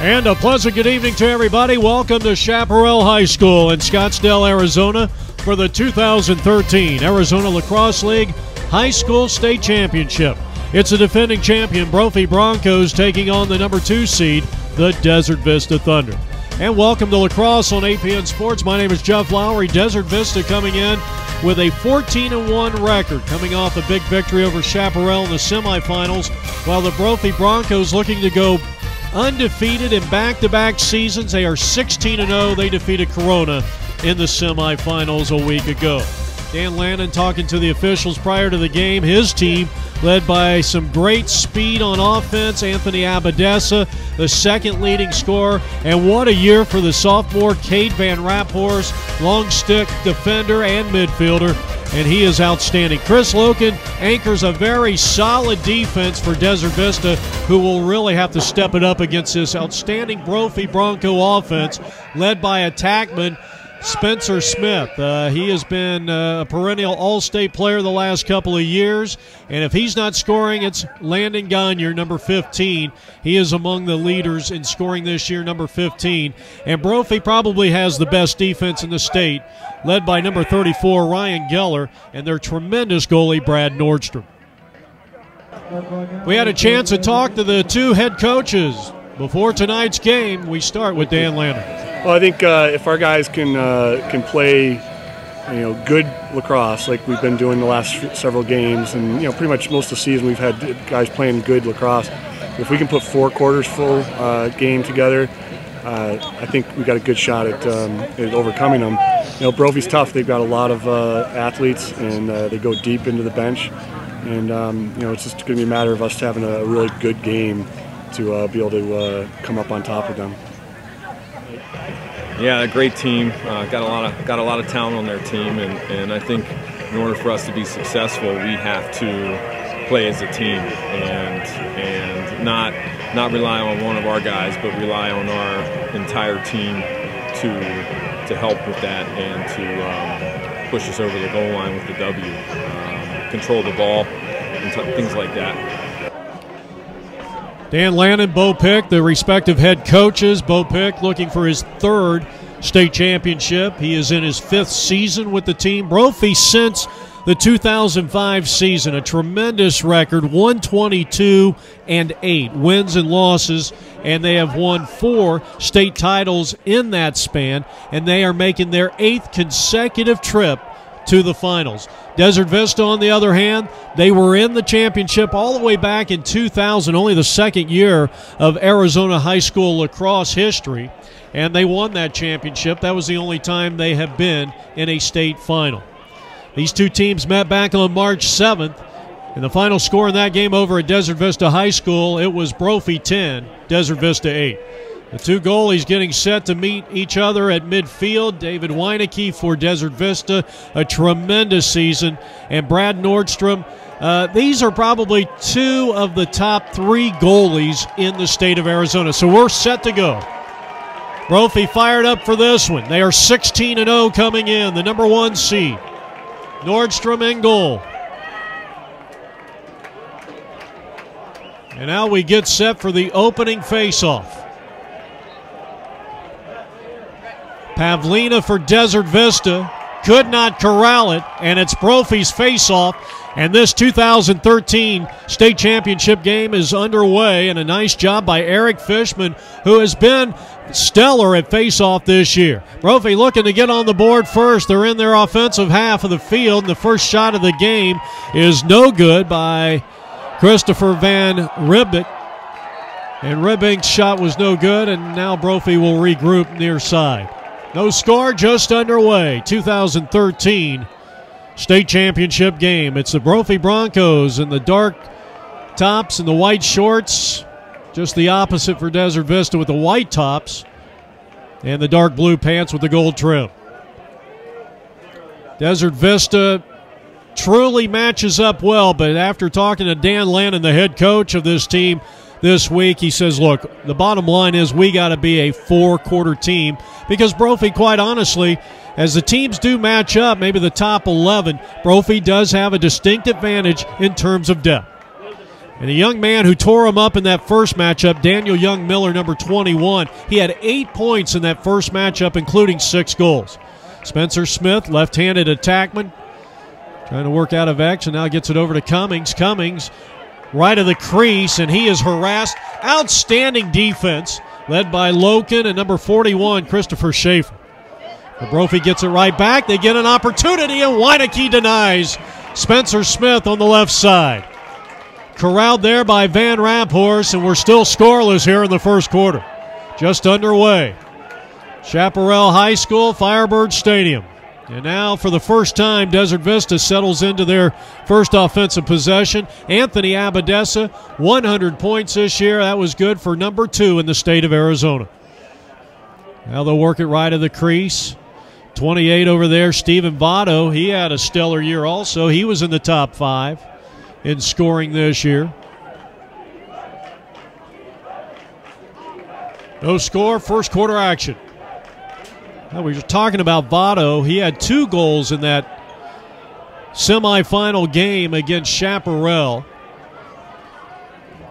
And a pleasant good evening to everybody. Welcome to Chaparral High School in Scottsdale, Arizona for the 2013 Arizona Lacrosse League High School State Championship. It's a defending champion Brophy Broncos taking on the number 2 seed, the Desert Vista Thunder. And welcome to Lacrosse on APN Sports. My name is Jeff Lowry. Desert Vista coming in with a 14-1 record, coming off a big victory over Chaparral in the semifinals, while the Brophy Broncos looking to go undefeated in back-to-back seasons. They are 16-0. They defeated Corona in the semifinals a week ago. Dan Lannon talking to the officials prior to the game. His team led by some great speed on offense. Anthony Abadessa, the second leading scorer. And what a year for the sophomore Cade Van Raphorst, long stick defender and midfielder. And he is outstanding. Chris Loken anchors a very solid defense for Desert Vista, who will really have to step it up against this outstanding Brophy Bronco offense led by attackman Spencer Smith. He has been a perennial all-state player the last couple of years, and if he's not scoring, it's Landon Gagne, number 15. He is among the leaders in scoring this year, number 15. And Brophy probably has the best defense in the state, led by number 34, Ryan Geller, and their tremendous goalie, Brad Nordstrom. We had a chance to talk to the two head coaches before tonight's game. We start with Dan Lannon. Well, I think if our guys can play, good lacrosse like we've been doing the last several games, and pretty much most of the season we've had guys playing good lacrosse. If we can put 4 quarters full game together, I think we got a good shot at overcoming them. Brophy's tough. They've got a lot of athletes, and they go deep into the bench. And it's just going to be a matter of us having a really good game to be able to come up on top of them. Yeah, a great team. Got a lot of talent on their team, and I think in order for us to be successful, we have to play as a team and not rely on one of our guys, but rely on our entire team to help with that and to push us over the goal line with the W, control the ball, and things like that. Dan Lannon, Bo Pick, the respective head coaches. Bo Pick looking for his 3rd state championship. He is in his 5th season with the team. Brophy since the 2005 season, a tremendous record, 122-8 wins and losses, and they have won 4 state titles in that span, and they are making their 8th consecutive trip to the finals. Desert Vista, on the other hand, they were in the championship all the way back in 2000, only the 2nd year of Arizona high school lacrosse history, and they won that championship. That was the only time they have been in a state final. These two teams met back on March 7th, and the final score in that game over at Desert Vista High School, it was Brophy 10, Desert Vista 8. The two goalies getting set to meet each other at midfield. David Weineke for Desert Vista, a tremendous season. And Brad Nordstrom. These are probably 2 of the top 3 goalies in the state of Arizona. So we're set to go. Brophy fired up for this one. They are 16-0 coming in, the number 1 seed. Nordstrom in goal. And now we get set for the opening face-off. Pavlina for Desert Vista, could not corral it, and it's Brophy's face-off, and this 2013 state championship game is underway, and a nice job by Eric Fishman, who has been stellar at face-off this year. Brophy looking to get on the board first. They're in their offensive half of the field, and the first shot of the game is no good by Christopher Van Ribbeck, and Ribbeck's shot was no good, and now Brophy will regroup near side. No score, just underway. 2013 state championship game. It's the Brophy Broncos in the dark tops and the white shorts. Just the opposite for Desert Vista with the white tops and the dark blue pants with the gold trim. Desert Vista truly matches up well, but after talking to Dan Lannon, the head coach of this team, this week, he says, look, the bottom line is we got to be a 4-quarter team, because Brophy, quite honestly, as the teams do match up, maybe the top 11, Brophy does have a distinct advantage in terms of depth. And the young man who tore him up in that first matchup, Daniel Young Miller, number 21, he had 8 points in that first matchup, including 6 goals. Spencer Smith, left-handed attackman, trying to work out of X, and now gets it over to Cummings. Cummings, right of the crease, and he is harassed. Outstanding defense, led by Loken and number 41, Christopher Schaefer. The Brophy gets it right back. They get an opportunity, and Weineke denies Spencer Smith on the left side. Corralled there by Van Ramphorst, and we're still scoreless here in the first quarter. Just underway. Chaparral High School, Firebird Stadium. And now, for the first time, Desert Vista settles into their first offensive possession. Anthony Abadessa, 100 points this year. That was good for number 2 in the state of Arizona. Now they'll work it right of the crease. 28 over there, Stephen Votto. He had a stellar year also. He was in the top 5 in scoring this year. No score, first quarter action. Now, we were talking about Votto. He had 2 goals in that semifinal game against Chaparral.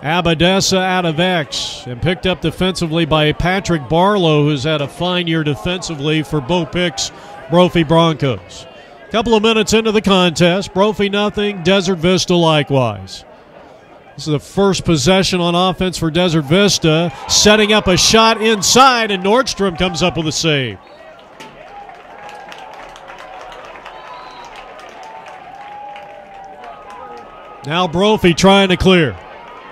Abadessa out of X and picked up defensively by Patrick Barlow, who's had a fine year defensively for Bo Pick's Brophy Broncos. A couple of minutes into the contest, Brophy nothing, Desert Vista likewise. This is the first possession on offense for Desert Vista, setting up a shot inside, and Nordstrom comes up with a save. Now Brophy trying to clear.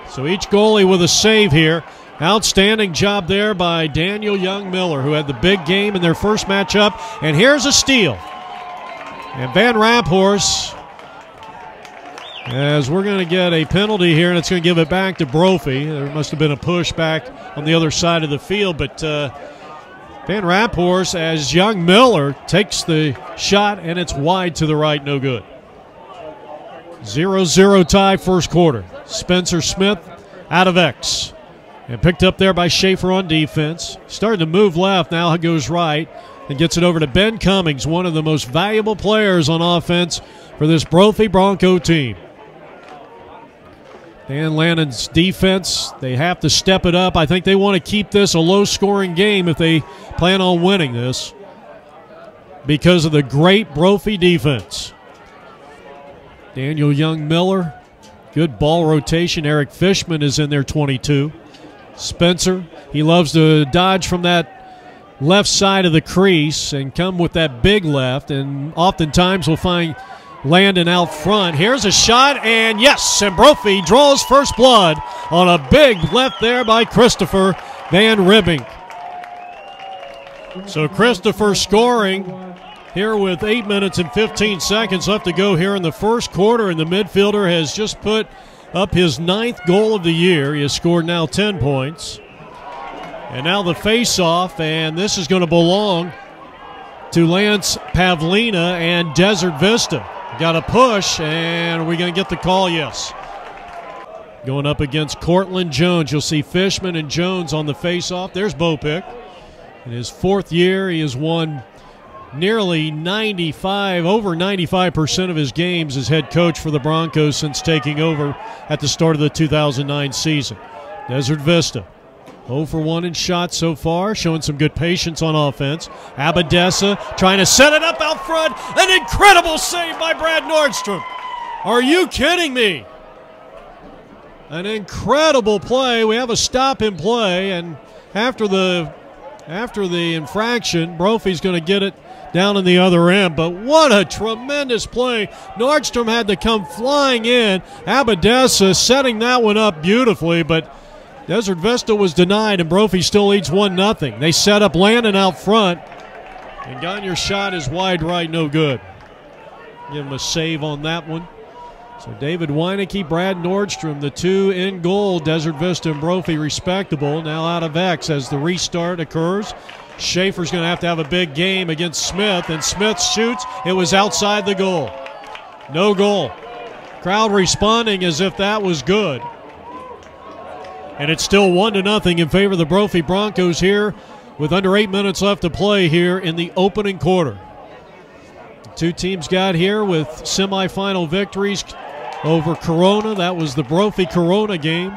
So each goalie with a save here. Outstanding job there by Daniel Young Miller, who had the big game in their first matchup. And here's a steal. And Van Ramphorst, as we're going to get a penalty here, and it's going to give it back to Brophy. There must have been a push back on the other side of the field, but Van Ramphorst, as Young Miller, takes the shot, and it's wide to the right, no good. 0-0 tie first quarter. Spencer Smith out of X. And picked up there by Schaefer on defense. Starting to move left, now goes right. And gets it over to Ben Cummings, one of the most valuable players on offense for this Brophy Bronco team. Dan Lannon's defense, they have to step it up. I think they want to keep this a low-scoring game if they plan on winning this because of the great Brophy defense. Daniel Young Miller, good ball rotation. Eric Fishman is in there, 22. Spencer, he loves to dodge from that left side of the crease and come with that big left, and oftentimes we'll find Landon out front. Here's a shot, and yes, and Brophy draws first blood on a big left there by Christopher Van Ribbink. So Christopher scoring here with 8 minutes and 15 seconds left to go here in the first quarter, and the midfielder has just put up his 9th goal of the year. He has scored now 10 points. And now the face-off, and this is going to belong to Lance Pavlina and Desert Vista. Got a push, and are we going to get the call? Yes. Going up against Cortland Jones. You'll see Fishman and Jones on the face-off. There's Bo Pick. In his 4th year, he has won nearly over 95% of his games as head coach for the Broncos since taking over at the start of the 2009 season. Desert Vista, 0 for 1 in shots so far, showing some good patience on offense. Abadessa trying to set it up out front. An incredible save by Brad Nordstrom. Are you kidding me? An incredible play. We have a stop in play, and after the infraction, Brophy's going to get it down in the other end, but what a tremendous play. Nordstrom had to come flying in. Abadessa setting that one up beautifully, but Desert Vista was denied, and Brophy still leads 1-0. They set up Landon out front, and Gagner's shot is wide right, no good. Give him a save on that one. So David Weineke, Brad Nordstrom, the 2 in goal. Desert Vista and Brophy respectable. Now out of X as the restart occurs. Schaefer's going to have a big game against Smith, and Smith shoots. It was outside the goal. No goal. Crowd responding as if that was good. And it's still 1-0 in favor of the Brophy Broncos here with under 8 minutes left to play here in the opening quarter. The 2 teams got here with semifinal victories over Corona. That was the Brophy-Corona game.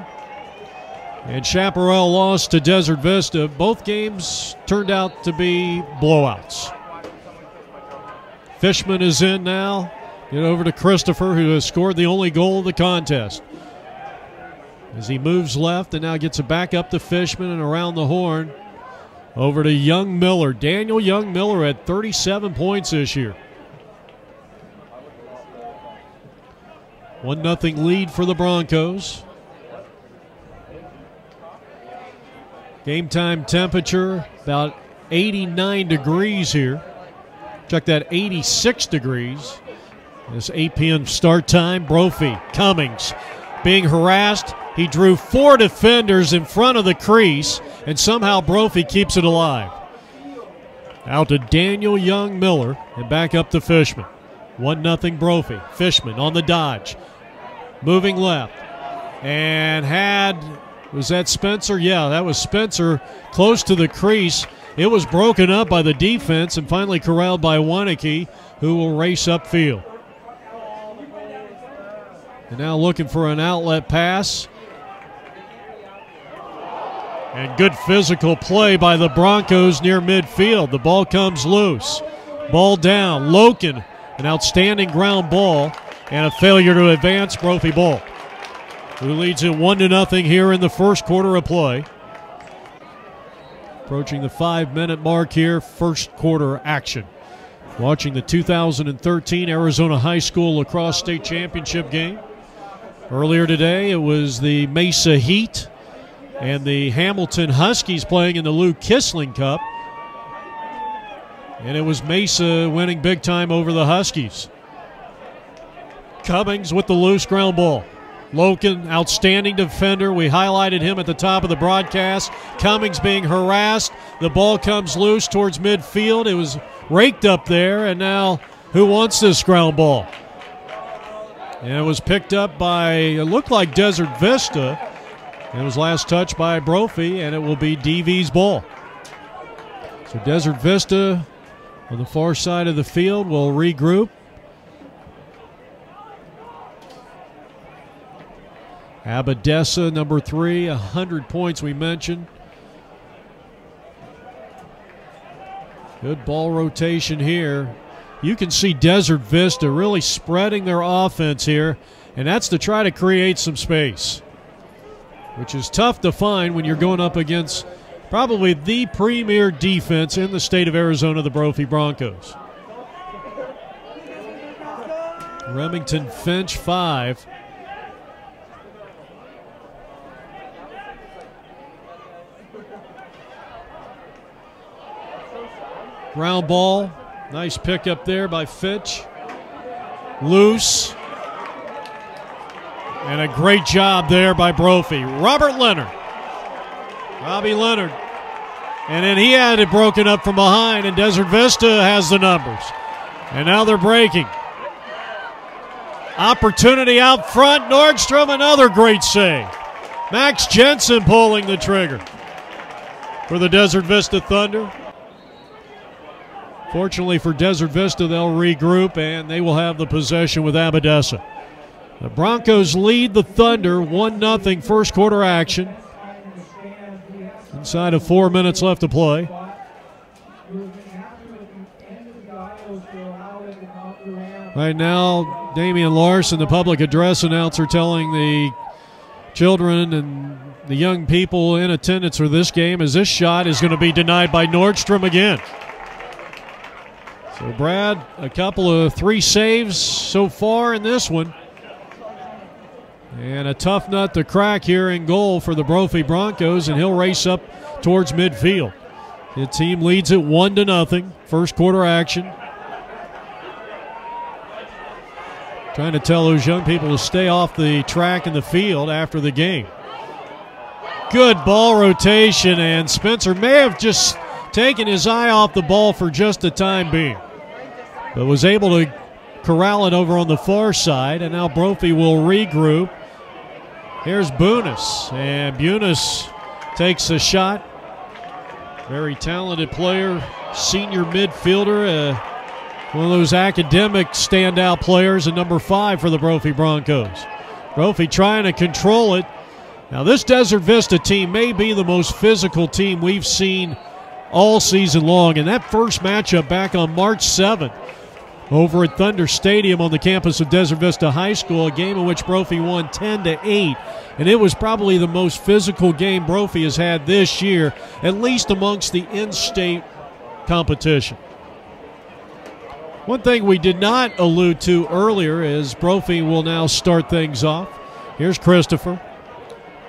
And Chaparral lost to Desert Vista. Both games turned out to be blowouts. Fishman is in now. Get over to Christopher, who has scored the only goal of the contest. As he moves left and now gets it back up to Fishman and around the horn. Over to Young Miller. Daniel Young Miller had 37 points this year. 1-0 lead for the Broncos. Game time temperature about 89 degrees here. Check that, 86 degrees. This 8 p.m. start time. Brophy, Cummings being harassed. He drew 4 defenders in front of the crease, and somehow Brophy keeps it alive. Out to Daniel Young Miller and back up to Fishman. 1-0 Brophy. Fishman on the dodge. Moving left. And was that Spencer? Yeah, that was Spencer close to the crease. It was broken up by the defense and finally corralled by Wanakee, who will race upfield. And now looking for an outlet pass. And good physical play by the Broncos near midfield. The ball comes loose. Ball down. Loken, an outstanding ground ball and a failure to advance. Brophy ball, who leads it 1-0 here in the first quarter of play. Approaching the 5-minute mark here, first quarter action. Watching the 2013 Arizona High School Lacrosse State Championship game. Earlier today, it was the Mesa Heat and the Hamilton Huskies playing in the Lou Kissling Cup. And it was Mesa winning big time over the Huskies. Cummings with the loose ground ball. Loken, outstanding defender. We highlighted him at the top of the broadcast. Cummings being harassed. The ball comes loose towards midfield. It was raked up there, and now who wants this ground ball? And it was picked up by, it looked like Desert Vista. And it was last touched by Brophy, and it will be DV's ball. So Desert Vista on the far side of the field will regroup. Abadessa, number 3, 100 points we mentioned. Good ball rotation here. You can see Desert Vista really spreading their offense here, and that's to try to create some space, which is tough to find when you're going up against probably the premier defense in the state of Arizona, the Brophy Broncos. Remington Finch, 5. Ground ball. Nice pick up there by Fitch. Loose. And a great job there by Brophy. Robert Leonard. Robbie Leonard. And then he had it broken up from behind, and Desert Vista has the numbers. And now they're breaking. Opportunity out front. Nordstrom, another great save. Max Jensen pulling the trigger for the Desert Vista Thunder. Fortunately for Desert Vista, they'll regroup, and they will have the possession with Abadessa. The Broncos lead the Thunder 1-0 first quarter action. Inside of 4 minutes left to play. Right now, Damian Larson, the public address announcer, telling the children and the young people in attendance for this game as this shot is going to be denied by Nordstrom again. So Brad, a couple of 3 saves so far in this one. And a tough nut to crack here in goal for the Brophy Broncos, and he'll race up towards midfield. The team leads it 1-0, first quarter action. Trying to tell those young people to stay off the track and the field after the game. Good ball rotation, and Spencer may have just taken his eye off the ball for just the time being, but was able to corral it over on the far side, and now Brophy will regroup. Here's Bunis, and Bunis takes a shot. Very talented player, senior midfielder, one of those academic standout players, and number 5 for the Brophy Broncos. Brophy trying to control it. Now, this Desert Vista team may be the most physical team we've seen all season long. And that first matchup back on March 7th over at Thunder Stadium on the campus of Desert Vista High School, a game in which Brophy won 10-8. And it was probably the most physical game Brophy has had this year, at least amongst the in-state competition. One thing we did not allude to earlier is Brophy will now start things off. Here's Christopher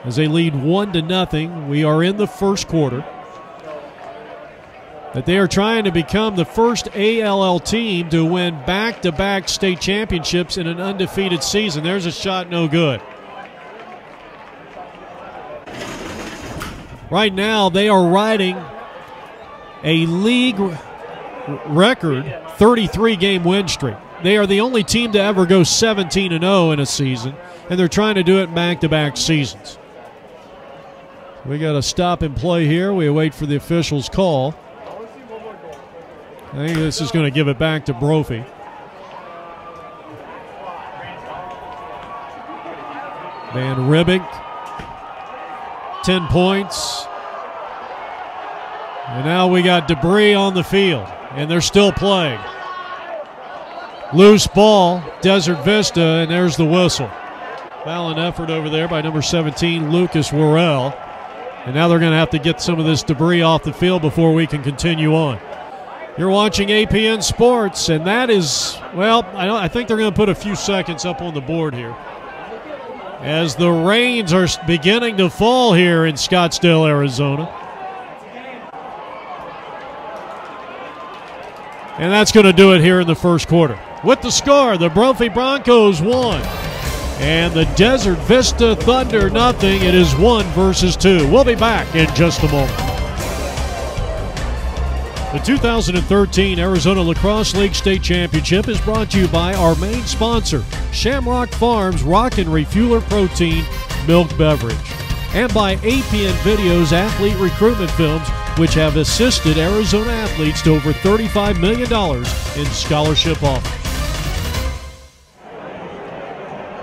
as they lead 1-0. We are in the first quarter. That they are trying to become the first ALL team to win back-to-back state championships in an undefeated season. There's a shot, no good. Right now, they are riding a league record 33-game win streak. They are the only team to ever go 17-0 in a season, and they're trying to do it back-to-back seasons. We got a stop and play here. We wait for the official's call. I think this is going to give it back to Brophy. Van Ribbink, 10 points. And now we got debris on the field, and they're still playing. Loose ball, Desert Vista, and there's the whistle. Valiant effort over there by number 17, Lucas Worrell. And now they're going to have to get some of this debris off the field before we can continue on. You're watching APN Sports, and that is, well, I think they're going to put a few seconds up on the board here as the rains are beginning to fall here in Scottsdale, Arizona. And that's going to do it here in the first quarter. With the score, the Brophy Broncos won, and the Desert Vista Thunder nothing. It is 1-2. We'll be back in just a moment. The 2013 Arizona Lacrosse League State Championship is brought to you by our main sponsor, Shamrock Farms Rockin' Refueler Protein Milk Beverage, and by APN Video's athlete recruitment films, which have assisted Arizona athletes to over $35 million in scholarship offers.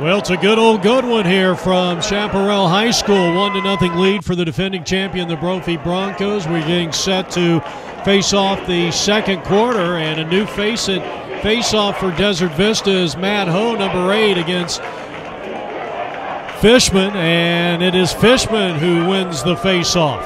Well, it's a good one here from Chaparral High School. 1-0 lead for the defending champion, the Brophy Broncos. We're getting set to face off the second quarter, and a new face-off for Desert Vista is Matt Ho, number 8, against Fishman, and it is Fishman who wins the face-off.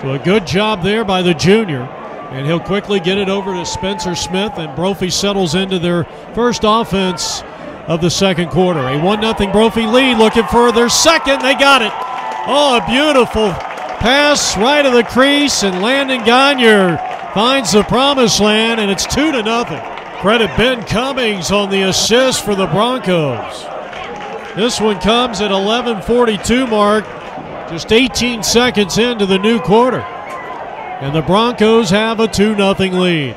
So a good job there by the junior, and he'll quickly get it over to Spencer Smith, and Brophy settles into their first offense of the second quarter. A 1-0 Brophy lead, looking for their second. They got it. Oh, a beautiful pass right of the crease, and Landon Gagne finds the promised land, and it's 2-0. Credit Ben Cummings on the assist for the Broncos. This one comes at 11:42 mark, just 18 seconds into the new quarter. And the Broncos have a 2-0 lead.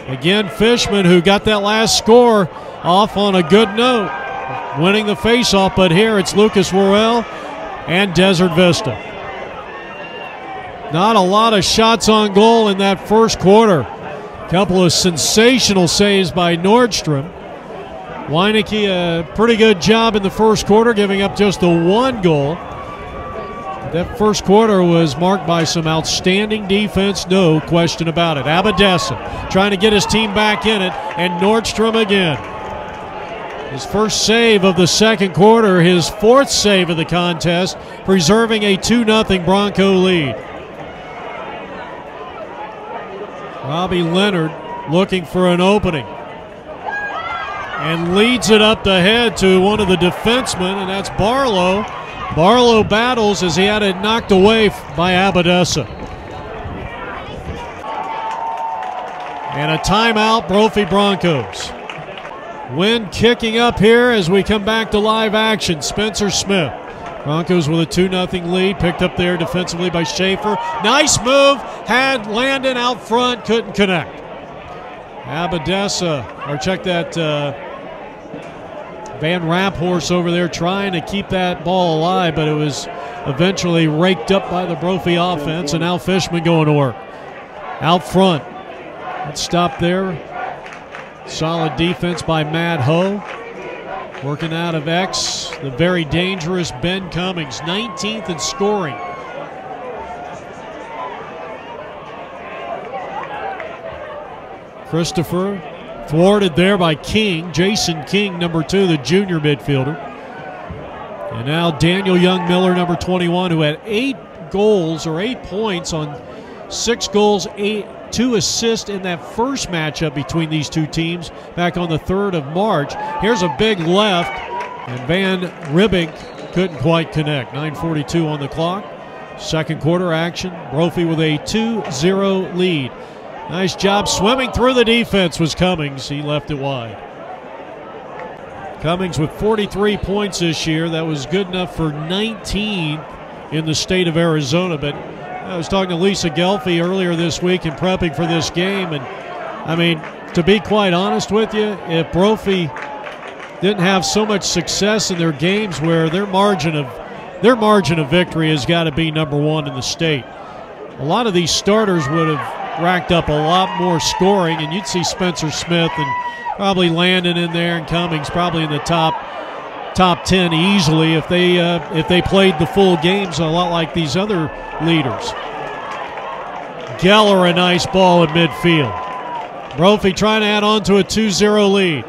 Again, Fishman, who got that last score off on a good note, winning the faceoff, but here it's Lucas Worrell and Desert Vista. Not a lot of shots on goal in that first quarter. A couple of sensational saves by Nordstrom. Weineke, a pretty good job in the first quarter, giving up just the 1 goal. That first quarter was marked by some outstanding defense, no question about it. Abadessa trying to get his team back in it, and Nordstrom again. His first save of the second quarter, his 4th save of the contest, preserving a 2-0 Bronco lead. Robbie Leonard looking for an opening and leads it up the head to one of the defensemen, and that's Barlow. Barlow battles as he had it knocked away by Abadessa. And a timeout, Brophy Broncos. Wind kicking up here as we come back to live action. Spencer Smith. Broncos with a 2-0 lead, picked up there defensively by Schaefer. Nice move, had Landon out front, couldn't connect. Abadessa, or check that Van Raphorst over there trying to keep that ball alive, but it was eventually raked up by the Brophy offense, and now Fishman going to work. Out front. Let's stop there. Solid defense by Matt Ho. Working out of X, the very dangerous Ben Cummings, 19th in scoring. Christopher thwarted there by King, Jason King, number 2, the junior midfielder. And now Daniel Young-Miller, number 21, who had 8 goals or 8 points on 6 goals, 2 assists in that first matchup between these two teams back on the 3rd of March. Here's a big left, and Van Ribbing couldn't quite connect. 9:42 on the clock. Second quarter action. Brophy with a 2-0 lead. Nice job swimming through the defense was Cummings. He left it wide. Cummings with 43 points this year. That was good enough for 19th in the state of Arizona. But I was talking to Lisa Gelfi earlier this week in prepping for this game. And, I mean, to be quite honest with you, if Brophy didn't have so much success in their games where their margin of victory has got to be number 1 in the state, a lot of these starters would have racked up a lot more scoring, and you'd see Spencer Smith and probably Landon in there and Cummings probably in the top 10 easily if they played the full games, a lot like these other leaders. Geller, a nice ball in midfield. Brophy trying to add on to a 2-0 lead.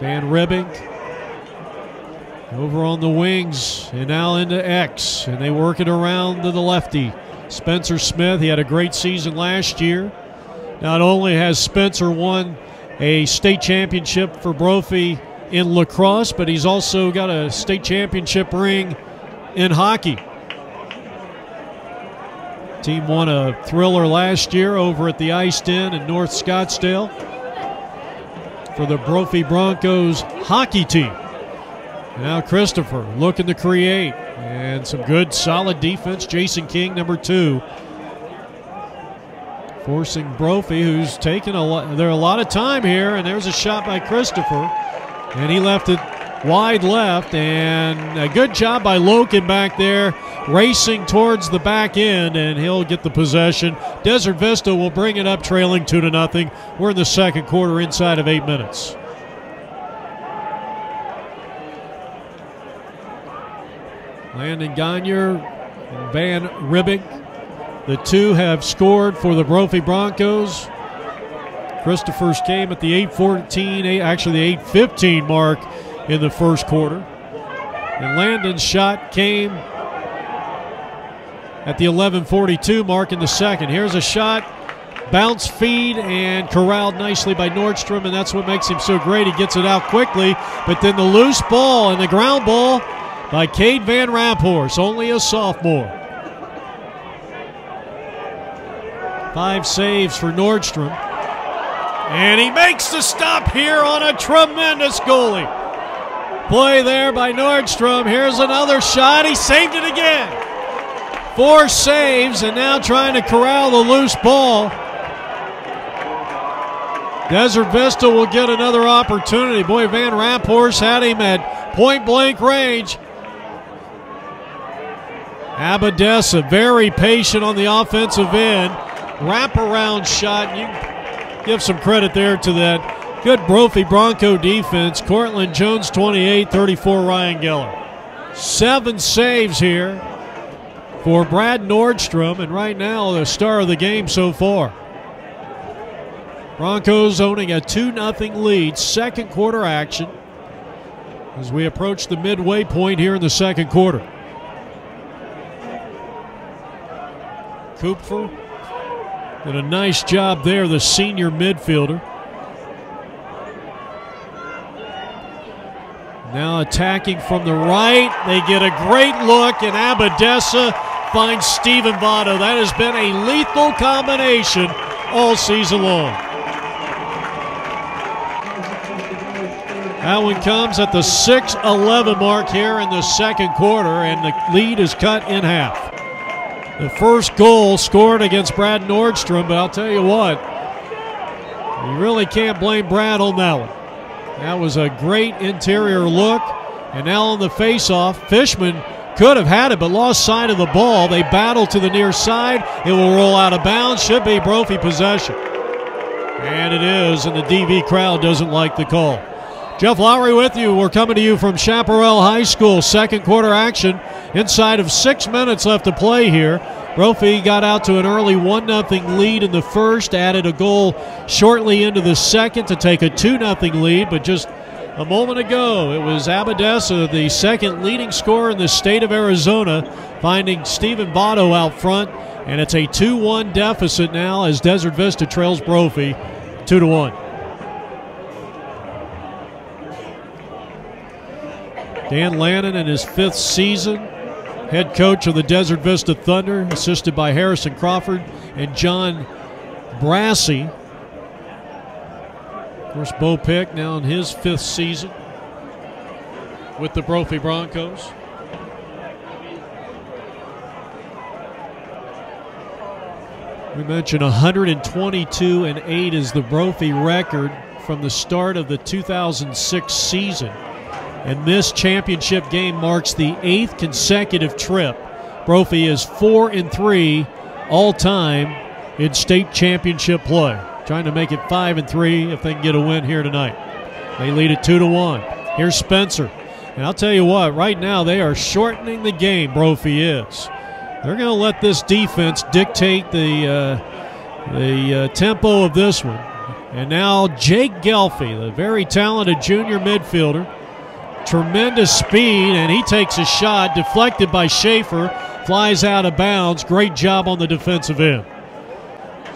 Van Ribbing over on the wings and now into X, and they work it around to the lefty. Spencer Smith, he had a great season last year. Not only has Spencer won a state championship for Brophy in lacrosse, but he's also got a state championship ring in hockey. Team won a thriller last year over at the Ice Den in North Scottsdale for the Brophy Broncos hockey team. Now Christopher looking to create, and some good solid defense. Jason King, number 2, forcing Brophy, who's taken a lot of time here, and there's a shot by Christopher, and he left it wide left, and a good job by Loken back there racing towards the back end, and he'll get the possession. Desert Vista will bring it up trailing 2-0. We're in the second quarter inside of 8 minutes. Landon Gagner and Van Ribbing, the 2 have scored for the Brophy Broncos. Christopher's came at the 8:14, actually the 8:15 mark in the first quarter. And Landon's shot came at the 11:42 mark in the second. Here's a shot, bounce feed, and corralled nicely by Nordstrom, and that's what makes him so great. He gets it out quickly, but then the loose ball and the ground ball by Cade Van Ramphorst, only a sophomore. 5 saves for Nordstrom. And he makes the stop here on a tremendous goalie play there by Nordstrom. Here's another shot. He saved it again. 4 saves, and now trying to corral the loose ball. Desert Vista will get another opportunity. Boy, Van Ramphorst had him at point-blank range. Abadessa very patient on the offensive end. Wraparound shot. You give some credit there to that good Brophy Bronco defense. Cortland Jones, 28, 34, Ryan Geller. 7 saves here for Brad Nordstrom, and right now the star of the game so far. Broncos owning a 2-0 lead, second quarter action as we approach the midway point here in the second quarter. Kupfer did a nice job there, the senior midfielder. Now attacking from the right. They get a great look, and Abadessa finds Steven Votto. That has been a lethal combination all season long. That one comes at the 6:11 mark here in the second quarter, and the lead is cut in half. The first goal scored against Brad Nordstrom, but I'll tell you what, you really can't blame Brad on that one. That was a great interior look, and now on the face-off, Fishman could have had it but lost sight of the ball. They battle to the near side. It will roll out of bounds. Should be Brophy possession. And it is, and the DV crowd doesn't like the call. Jeff Lowry with you. We're coming to you from Chaparral High School. Second quarter action inside of 6 minutes left to play here. Brophy got out to an early 1-0 lead in the first, added a goal shortly into the second to take a 2-0 lead, but just a moment ago, it was Abadessa, the second leading scorer in the state of Arizona, finding Stephen Votto out front, and it's a 2-1 deficit now as Desert Vista trails Brophy 2-1. Dan Lannon in his 5th season, head coach of the Desert Vista Thunder, assisted by Harrison Crawford and John Brassey. Of course, Bo Pick now in his 5th season with the Brophy Broncos. We mentioned 122-8 is the Brophy record from the start of the 2006 season. And this championship game marks the 8th consecutive trip. Brophy is 4-3 all-time in state championship play. Trying to make it 5-3 if they can get a win here tonight. They lead it 2-1. Here's Spencer. And I'll tell you what, right now they are shortening the game, Brophy is. They're going to let this defense dictate the tempo of this one. And now Jake Gelfie, the very talented junior midfielder. Tremendous speed, and he takes a shot, deflected by Schaefer, flies out of bounds. Great job on the defensive end.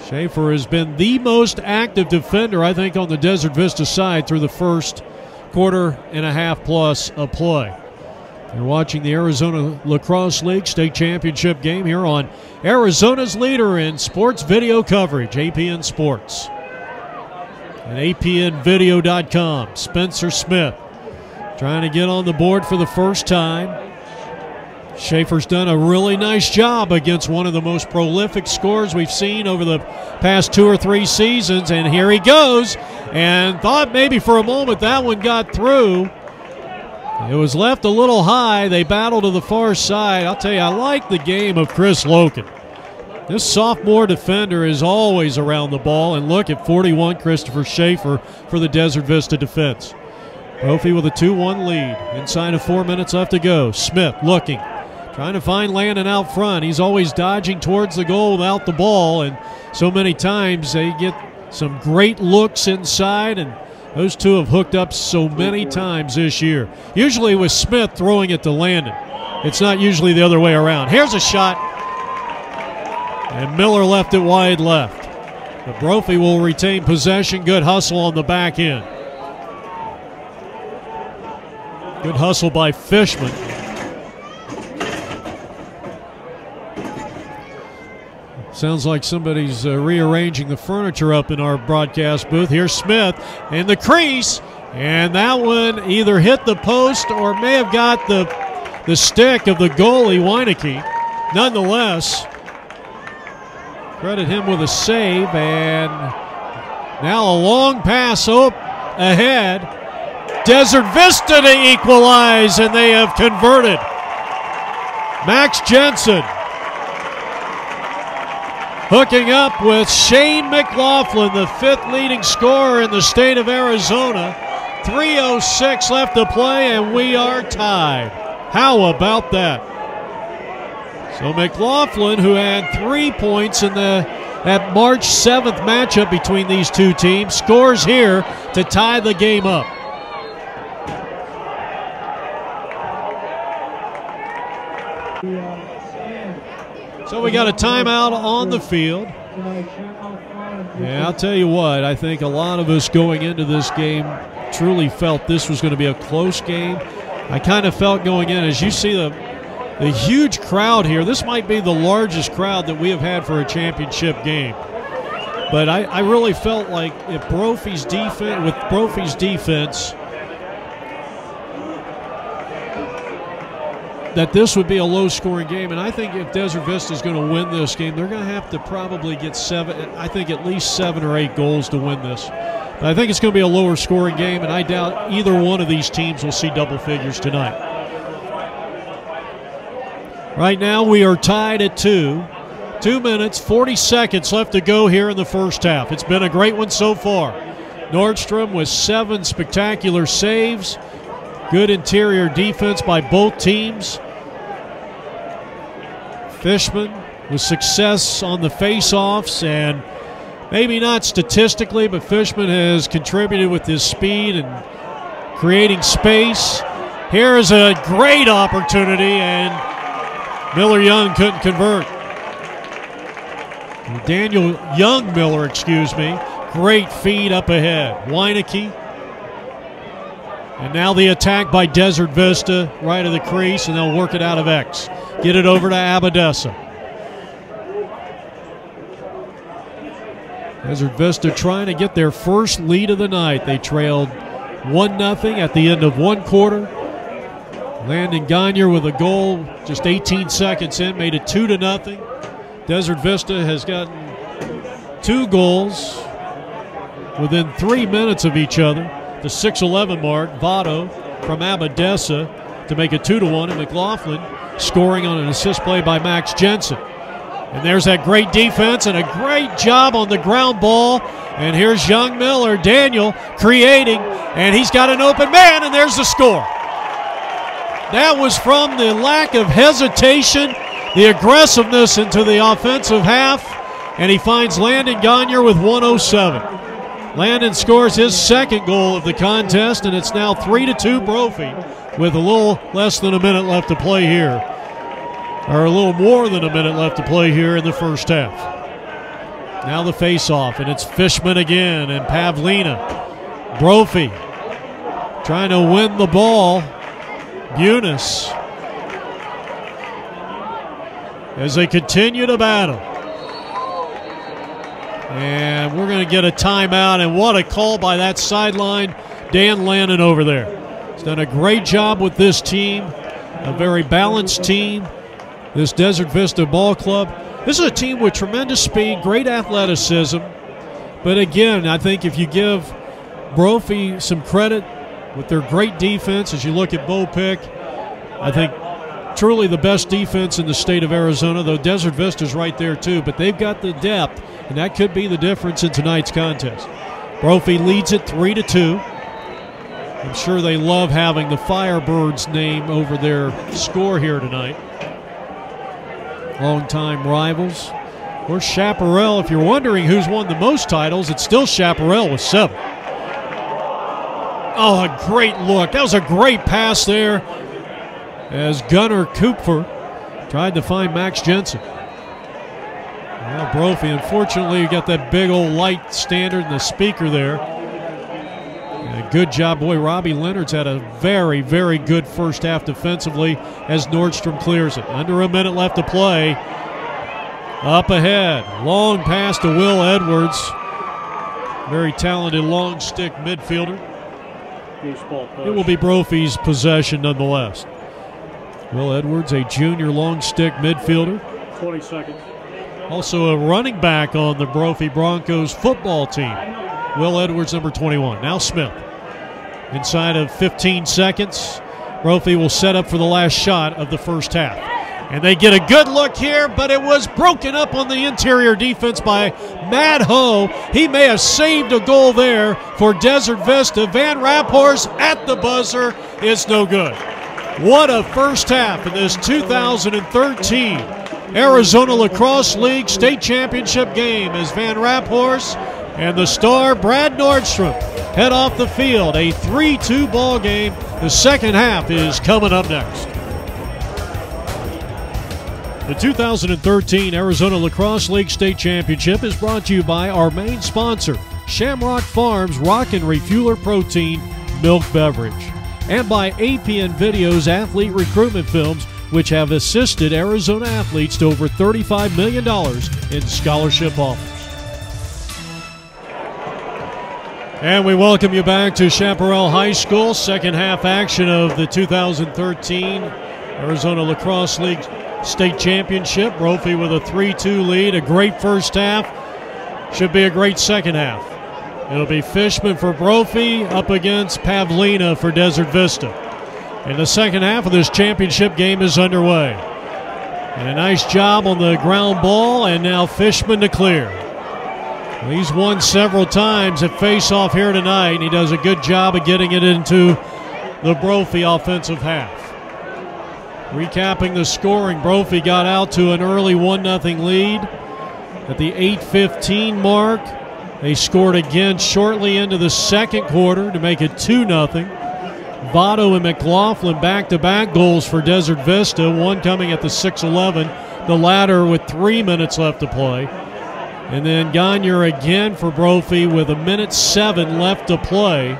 Schaefer has been the most active defender, I think, on the Desert Vista side through the first quarter and a half plus of play. You're watching the Arizona Lacrosse League state championship game here on Arizona's leader in sports video coverage, APN Sports. And APNvideo.com. Spencer Smith trying to get on the board for the first time. Schaefer's done a really nice job against one of the most prolific scorers we've seen over the past 2 or 3 seasons, and here he goes, and thought maybe for a moment that one got through. It was left a little high. They battle to the far side. I'll tell you, I like the game of Chris Loken. This sophomore defender is always around the ball, and look at 41, Christopher Schaefer for the Desert Vista defense. Brophy with a 2-1 lead. Inside of 4 minutes left to go. Smith looking. Trying to find Landon out front. He's always dodging towards the goal without the ball, and so many times they get some great looks inside, and those two have hooked up so many times this year. Usually with Smith throwing it to Landon. It's not usually the other way around. Here's a shot, and Miller left it wide left. But Brophy will retain possession. Good hustle on the back end. Good hustle by Fishman. Sounds like somebody's rearranging the furniture up in our broadcast booth. Here's Smith in the crease, and that one either hit the post or may have got the stick of the goalie, Weineke. Nonetheless, credit him with a save, and now a long pass up ahead. Desert Vista to equalize, and they have converted. Max Jensen hooking up with Shane McLaughlin, the 5th leading scorer in the state of Arizona. 3:06 left to play, and we are tied. How about that? So McLaughlin, who had 3 points in that March 7th matchup between these two teams, scores here to tie the game up. So we got a timeout on the field. Yeah, I'll tell you what, I think a lot of us going into this game truly felt this was going to be a close game. I kind of felt going in, as you see the huge crowd here, this might be the largest crowd that we have had for a championship game. But I really felt like if Brophy's defense, that this would be a low-scoring game, and I think if Desert Vista is going to win this game, they're going to have to probably get at least 7 or 8 goals to win this. But I think it's going to be a lower-scoring game, and I doubt either one of these teams will see double figures tonight. Right now we are tied at 2. 2 minutes, 40 seconds left to go here in the first half. It's been a great one so far. Nordstrom with 7 spectacular saves. Good interior defense by both teams. Fishman with success on the face-offs, and maybe not statistically, but Fishman has contributed with his speed and creating space. Here's a great opportunity, and Miller Young couldn't convert. Daniel Young Miller, excuse me. Great feed up ahead. Weineke. And now the attack by Desert Vista, right of the crease, and they'll work it out of X. Get it over to Abadessa. Desert Vista trying to get their first lead of the night. They trailed 1-0 at the end of one quarter. Landon Gagne with a goal just 18 seconds in, made it 2-0. Desert Vista has gotten 2 goals within 3 minutes of each other. The 6:11 mark, Votto from Abadessa to make it 2-1, and McLaughlin scoring on an assist play by Max Jensen. And there's that great defense and a great job on the ground ball. And here's Young Miller, Daniel creating, and he's got an open man, and there's the score. That was from the lack of hesitation, the aggressiveness into the offensive half, and he finds Landon Gagne with 1:07. Landon scores his second goal of the contest, and it's now 3-2 Brophy with a little less than a minute left to play here, or a little more than a minute left to play here in the first half. Now the face-off, and it's Fishman again and Pavlina. Brophy trying to win the ball. Bunis as they continue to battle. And we're going to get a timeout, and what a call by that sideline, Dan Lannon over there. He's done a great job with this team, a very balanced team, this Desert Vista Ball Club. This is a team with tremendous speed, great athleticism, but again, I think if you give Brophy some credit with their great defense, as you look at Bo Pick, I think truly the best defense in the state of Arizona, though Desert Vista's right there too, but they've got the depth, and that could be the difference in tonight's contest. Brophy leads it 3-2. I'm sure they love having the Firebirds name over their score here tonight. Longtime rivals. Of course, Chaparral, if you're wondering who's won the most titles, it's still Chaparral with 7. Oh, a great look. That was a great pass there as Gunnar Kupfer tried to find Max Jensen. Well, Brophy, unfortunately, you got that big old light standard and the speaker there. And a good job. Boy, Robbie Leonard's had a very, very good first half defensively as Nordstrom clears it. Under a minute left to play. Up ahead. Long pass to Will Edwards. Very talented long stick midfielder. It will be Brophy's possession nonetheless. Will Edwards, a junior long stick midfielder. 20 seconds. Also a running back on the Brophy Broncos football team. Will Edwards, number 21. Now Smith. Inside of 15 seconds, Brophy will set up for the last shot of the first half. And they get a good look here, but it was broken up on the interior defense by Matt Ho. He may have saved a goal there for Desert Vista. Van Raphorst at the buzzer. It's no good. What a first half in this 2013 Arizona Lacrosse League State Championship game as Van Raphorst and the star Brad Nordstrom head off the field. A 3-2 ball game. The second half is coming up next. The 2013 Arizona Lacrosse League State Championship is brought to you by our main sponsor, Shamrock Farms Rock and Refueler Protein Milk Beverage, and by APN Video's athlete recruitment films, which have assisted Arizona athletes to over $35 million in scholarship offers. And we welcome you back to Chaparral High School, second half action of the 2013 Arizona Lacrosse League State Championship. Brophy with a 3-2 lead, a great first half. Should be a great second half. It'll be Fishman for Brophy up against Pavlina for Desert Vista. And the second half of this championship game is underway. And a nice job on the ground ball, and now Fishman to clear. Well, he's won several times at face-off here tonight, and he does a good job of getting it into the Brophy offensive half. Recapping the scoring, Brophy got out to an early 1-0 lead. At the 8:15 mark, they scored again shortly into the second quarter to make it 2-0. Votto and McLaughlin back-to-back goals for Desert Vista, one coming at the 6:11, the latter with 3 minutes left to play. And then Gagne again for Brophy with 1:07 left to play.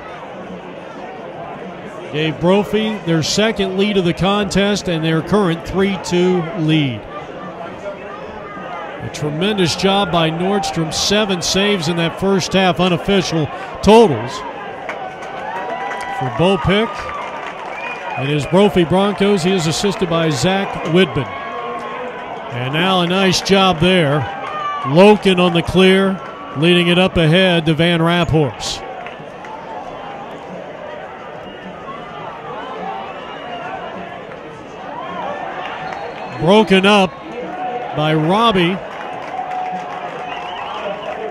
Gave Brophy their second lead of the contest and their current 3-2 lead. A tremendous job by Nordstrom, 7 saves in that first half, unofficial totals for Bo Pick. And his Brophy Broncos, he is assisted by Zach Widman. And now a nice job there. Loken on the clear, leading it up ahead to Van Raphorst. Broken up by Robbie.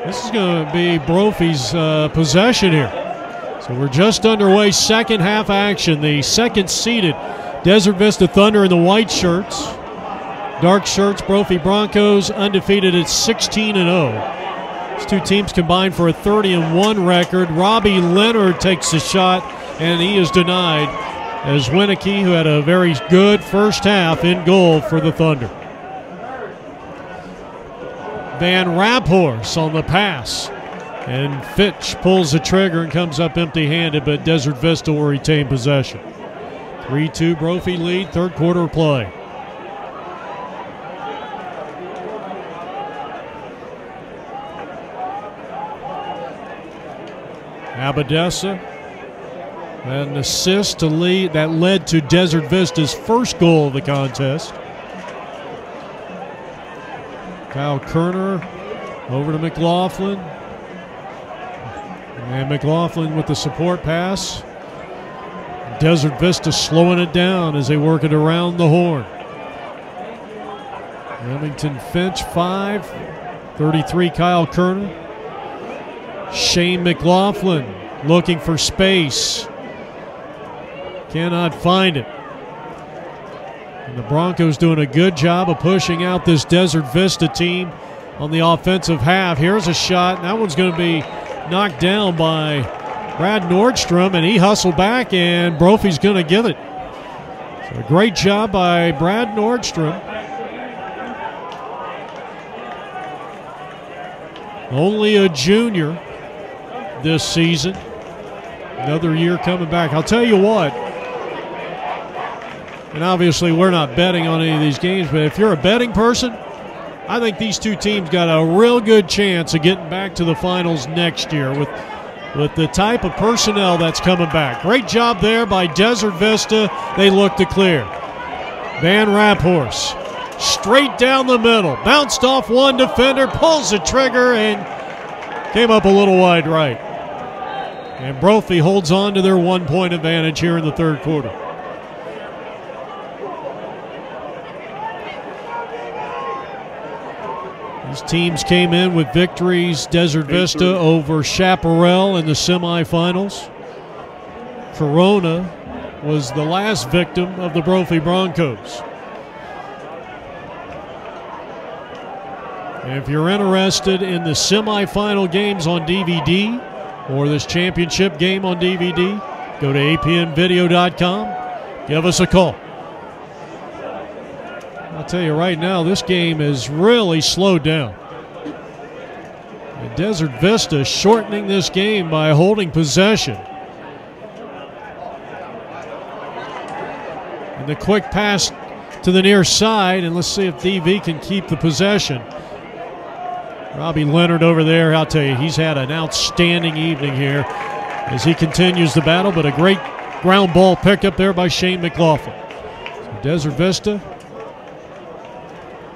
This is going to be Brophy's possession here. So we're just underway, second half action. The second seeded Desert Vista Thunder in the white shirts. Dark shirts, Brophy Broncos, undefeated at 16-0. These two teams combined for a 30-1 record. Robbie Leonard takes the shot, and he is denied as Winicky, who had a very good first half, in goal for the Thunder. Van Raphorst on the pass, and Fitch pulls the trigger and comes up empty-handed, but Desert Vista will retain possession. 3-2 Brophy lead, third quarter play. Abadessa, an assist to lead that led to Desert Vista's first goal of the contest. Kyle Kerner over to McLaughlin. And McLaughlin with the support pass. Desert Vista slowing it down as they work it around the horn. Remington Finch 5, 33 Kyle Kerner. Shane McLaughlin looking for space. Cannot find it. And the Broncos doing a good job of pushing out this Desert Vista team on the offensive half. Here's a shot, and that one's going to be knocked down by Brad Nordstrom, and he hustled back, and Brophy's going to give it. So a great job by Brad Nordstrom. Only a junior this season. Another year coming back. I'll tell you what, and obviously we're not betting on any of these games, but if you're a betting person, I think these two teams got a real good chance of getting back to the finals next year with the type of personnel that's coming back. Great job there by Desert Vista. They look to clear. Van Raphorst straight down the middle. Bounced off one defender, pulls the trigger, and came up a little wide right. And Brophy holds on to their 1-point advantage here in the third quarter. These teams came in with victories. Desert Vista over Chaparral in the semifinals. Corona was the last victim of the Brophy Broncos. And if you're interested in the semifinal games on DVD or this championship game on DVD, go to apnvideo.com. Give us a call. I'll tell you right now, this game is really slowed down. And Desert Vista shortening this game by holding possession. And the quick pass to the near side, and let's see if DV can keep the possession. Robbie Leonard over there, I'll tell you, he's had an outstanding evening here as he continues the battle, but a great ground ball pick up there by Shane McLaughlin. So Desert Vista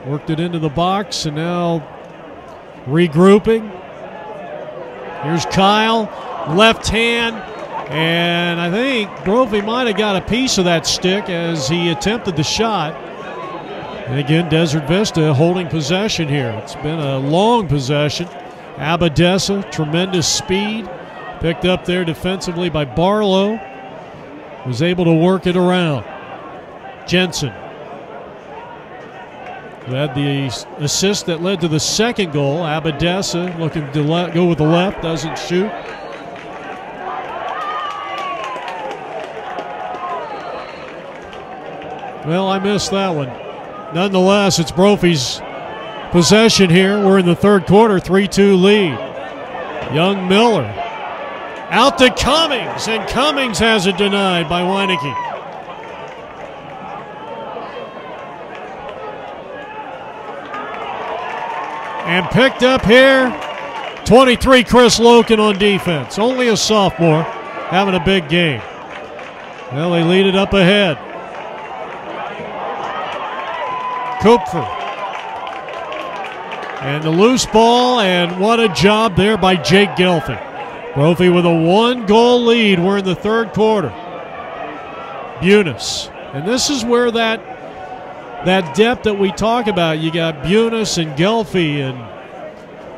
worked it into the box, and now regrouping. Here's Kyle, left hand, and I think Brophy might have got a piece of that stick as he attempted the shot. And again, Desert Vista holding possession here. It's been a long possession. Abadessa, tremendous speed. Picked up there defensively by Barlow. Was able to work it around. Jensen, who had the assist that led to the second goal. Abadessa looking to go with the left, doesn't shoot. Well, I missed that one. Nonetheless, it's Brophy's possession here. We're in the third quarter, 3-2 lead. Young Miller out to Cummings, and Cummings has it denied by Weineke. And picked up here, 23, Chris Loken on defense. Only a sophomore, having a big game. Well, they lead it up ahead. Kupfer. And the loose ball, and what a job there by Jake Gelfie. Brophy with a 1-goal lead. We're in the third quarter. Bunis. And this is where that depth that we talk about, you got Bunis and Gelfie and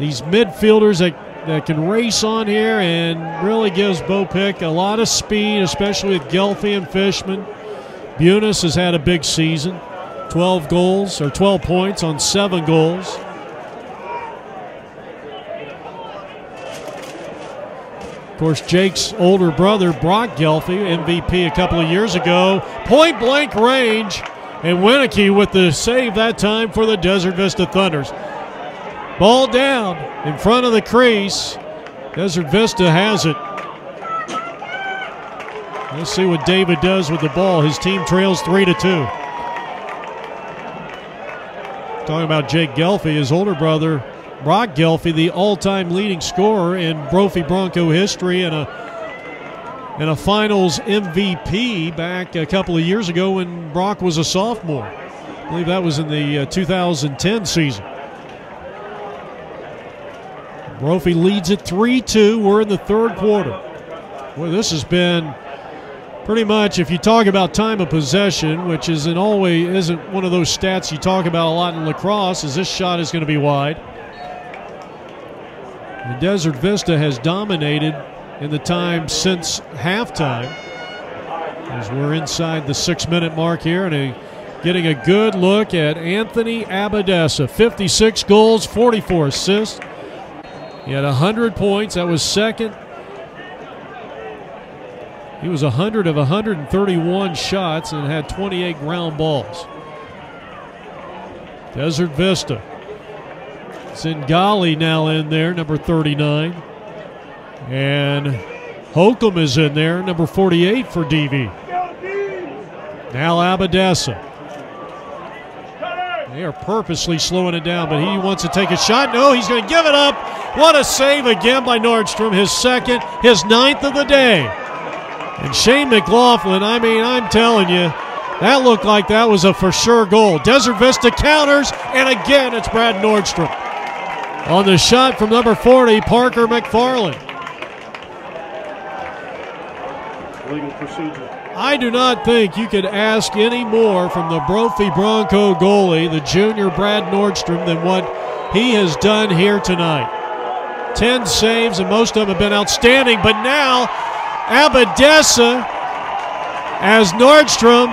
these midfielders that can race on here, and really gives Bo Pick a lot of speed, especially with Gelfie and Fishman. Bunis has had a big season. 12 goals, or 12 points on 7 goals. Of course, Jake's older brother, Brock Gelfie, MVP a couple of years ago. Point-blank range, and Weineke with the save that time for the Desert Vista Thunders. Ball down in front of the crease. Desert Vista has it. Let's see what David does with the ball. His team trails 3-2. Talking about Jake Gelfie, his older brother, Brock Gelfie, the all-time leading scorer in Brophy Bronco history, and a finals MVP back a couple of years ago when Brock was a sophomore. I believe that was in the 2010 season. Brophy leads it 3-2. We're in the third quarter. Boy, this has been pretty much, if you talk about time of possession, which isn't one of those stats you talk about a lot in lacrosse, is this shot is going to be wide. And Desert Vista has dominated in the time since halftime, as we're inside the 6-minute mark here, and getting a good look at Anthony Abadessa. 56 goals, 44 assists. He had 100 points. That was second. He was 100 of 131 shots and had 28 ground balls. Desert Vista. Zingali now in there, number 39. And Holcomb is in there, number 48 for DV. Now Abadessa. They are purposely slowing it down, but he wants to take a shot. No, he's going to give it up. What a save again by Nordstrom. His second, his 9th of the day. And Shane McLaughlin, I mean, I'm telling you, that looked like that was a for sure goal. Desert Vista counters, and again, it's Brad Nordstrom. On the shot from number 40, Parker McFarland. Legal procedure. I do not think you could ask any more from the Brophy Bronco goalie, the junior Brad Nordstrom, than what he has done here tonight. 10 saves, and most of them have been outstanding, but now Abadessa, as Nordstrom,